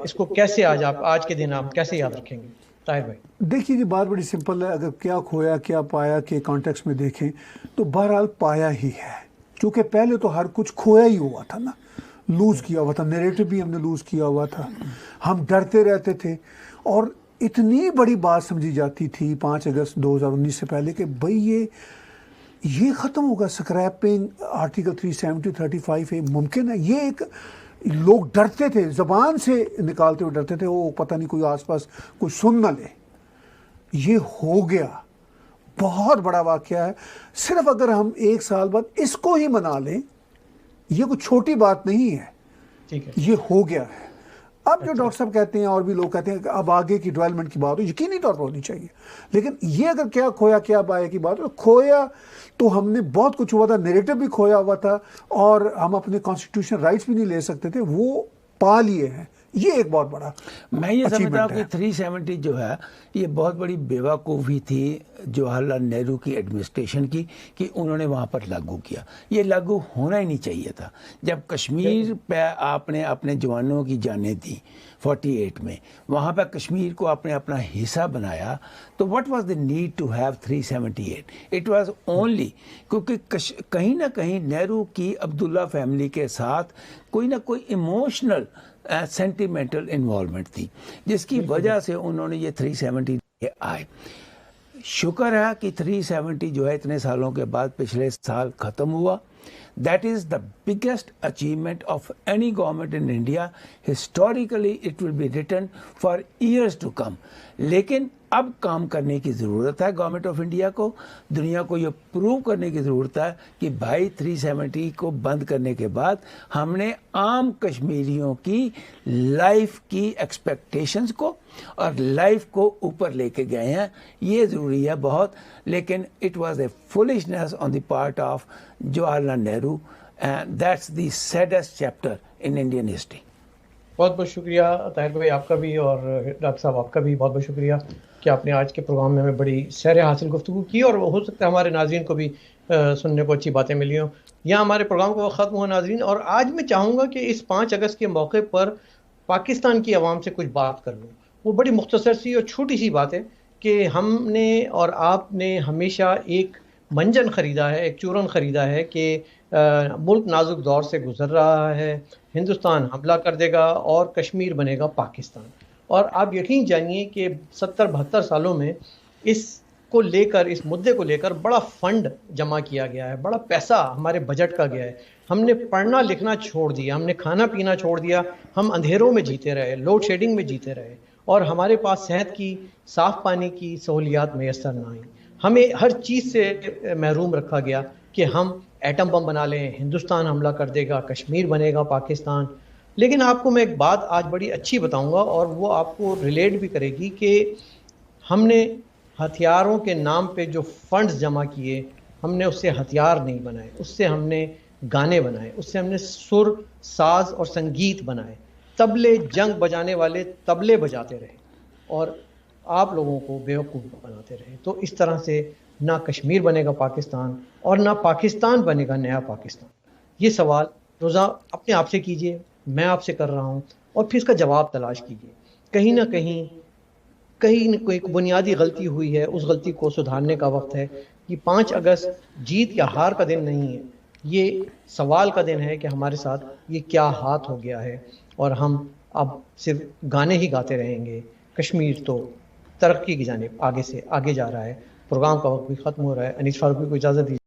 اس کو کیسے آج کے دن آپ کیسے یاد رکھیں گے؟ طاہر بھائی دیکھیے جی, بات بڑی سمپل ہے. اگر کیا کھویا کیا پایا کے کانٹیکس میں دیکھیں تو بہرحال پایا ہی ہے, کیونکہ پہلے تو ہر کچھ کھویا ہی ہوا تھا نا, لوز کیا ہوا تھا, نیریٹو بھی ہم نے لوز کیا ہوا تھا, ہم ڈرتے رہتے تھے. اور اتنی بڑی بات سمجھی جاتی تھی 5 اگست 2019 سے پہلے کہ بھئی یہ ختم ہوگا, سکریپنگ آرٹیکل 370-35 ممکن ہے. یہ ایک لوگ ڈرتے تھے, زبان سے نکالتے ہوئے ڈرتے تھے, وہ پتہ نہیں کوئی آس پاس کوئی سن نہ لے. یہ ہو گیا, بہت بڑا واقعہ ہے. صرف اگر ہم 1 سال بعد اس کو ہی منا لیں, یہ کوئی چھوٹی بات نہیں ہے, یہ ہو گیا ہے. اب جو ڈاکٹر صاحب کہتے ہیں اور بھی لوگ کہتے ہیں کہ اب آگے کی ڈیولپمنٹ کی بات ہو, یقینی طور پر ہونی چاہیے. لیکن یہ اگر کیا کھویا کیا پایا کی بات ہو, کھویا تو ہم نے بہت کچھ ہوا تھا, نیریٹو بھی کھویا ہوا تھا, اور ہم اپنے کانسٹیٹیوشن رائٹس بھی نہیں لے سکتے تھے, وہ پا لیے ہیں. یہ ایک بہت بڑا میں یہ سمجھتا ہوں کہ 370 جو ہے یہ بہت بڑی بیوقوفی تھی جواہر لال نہرو کی ایڈمنسٹریشن کی کہ انہوں نے وہاں پر لاگو کیا. یہ لاگو ہونا ہی نہیں چاہیے تھا. جب کشمیر پہ آپ نے اپنے جوانوں کی جانیں دی 48 میں, وہاں پہ کشمیر کو آپ نے اپنا حصہ بنایا, تو what was the need to have 378? It was only کیونکہ کہیں نہ کہیں نہرو کی عبداللہ فیملی کے ساتھ کوئی نہ کوئی ایموشنل سینٹیمنٹل انوالومنٹ تھی, جس کی وجہ سے انہوں نے یہ 370 آئے. شکر ہے کہ 370 جو ہے اتنے سالوں کے بعد پچھلے سال ختم ہوا. That is the biggest achievement of any government in India. Historically, it will be written for years to come. لیکن اب کام کرنے کی ضرورت ہے گورنمنٹ آف انڈیا کو, دنیا کو یہ پروو کرنے کی ضرورت ہے کہ بھائی 370 کو بند کرنے کے بعد ہم نے عام کشمیریوں کی لائف کی ایکسپیکٹیشنز کو اور لائف کو اوپر لے کے گئے ہیں. یہ ضروری ہے بہت, لیکن it was a foolishness on the part of Jawahar Lal Nehru, and that's the saddest chapter in Indian history. بہت بہت شکریہ طاہر بھائی آپ کا بھی, اور ڈاکٹر صاحب آپ کا بھی بہت بہت شکریہ کہ آپ نے آج کے پروگرام میں ہمیں بڑی سیر حاصل گفتگو کی, اور ہو سکتا ہے ہمارے ناظرین کو بھی سننے کو اچھی باتیں ملی ہوں. یہاں ہمارے پروگرام کو ختم ہوا ناظرین, اور آج میں چاہوں گا کہ اس 5 اگست کے موقع پر پاکستان کی عوام سے کچھ بات کر لوں. وہ بڑی مختصر سی اور چھوٹی سی بات ہے کہ ہم نے اور آپ نے ہمیشہ ایک منجن خریدا ہے, ایک چورن خریدا ہے کہ ملک نازک دور سے گزر رہا ہے, ہندوستان حملہ کر دے گا اور کشمیر بنے گا پاکستان. اور آپ یقین جانیے کہ 70-72 سالوں میں اس کو لے کر, اس مدعے کو لے کر بڑا فنڈ جمع کیا گیا ہے, بڑا پیسہ ہمارے بجٹ کا گیا ہے. ہم نے پڑھنا لکھنا چھوڑ دیا, ہم نے کھانا پینا چھوڑ دیا, ہم اندھیروں میں جیتے رہے, لوڈ شیڈنگ میں جیتے رہے, اور ہمارے پاس صحت کی, صاف پانی کی سہولیات میسر نہ آئیں. ہمیں ہر چیز سے محروم رکھا گیا کہ ہم ایٹم بم بنا لیں, ہندوستان حملہ کر دے گا, کشمیر بنے گا پاکستان. لیکن آپ کو میں ایک بات آج بڑی اچھی بتاؤں گا, اور وہ آپ کو ریلیٹ بھی کرے گی کہ ہم نے ہتھیاروں کے نام پہ جو فنڈز جمع کیے ہم نے اس سے ہتھیار نہیں بنائے، اس سے ہم نے گانے بنائے، اس سے ہم نے سر، ساز اور سنگیت بنائے، طبلے، جنگ بجانے والے طبلے بجاتے رہے اور آپ لوگوں کو بیوقوف بناتے رہے۔ تو اس طرح سے نہ کشمیر بنے گا پاکستان اور نہ پاکستان بنے گا نیا پاکستان۔ یہ سوال روزہ اپنے آپ سے کیجئے، میں آپ سے کر رہا ہوں، اور پھر اس کا جواب تلاش کیجئے۔ کہیں نہ کوئی بنیادی غلطی ہوئی ہے، اس غلطی کو سدھارنے کا وقت ہے۔ یہ 5 اگست جیت یا ہار کا دن نہیں ہے، یہ سوال کا دن ہے کہ ہمارے ساتھ یہ کیا ہاتھ ہو گیا ہے، اور ہم اب صرف گانے ہی گاتے رہیں گے۔ کشمیر تو ترقی کی جانب آگے سے آگے جا رہا ہے۔ پروگرام کا وقت بھی ختم ہو رہا ہے۔ انیس فاروقی کو اجازت دیجیے۔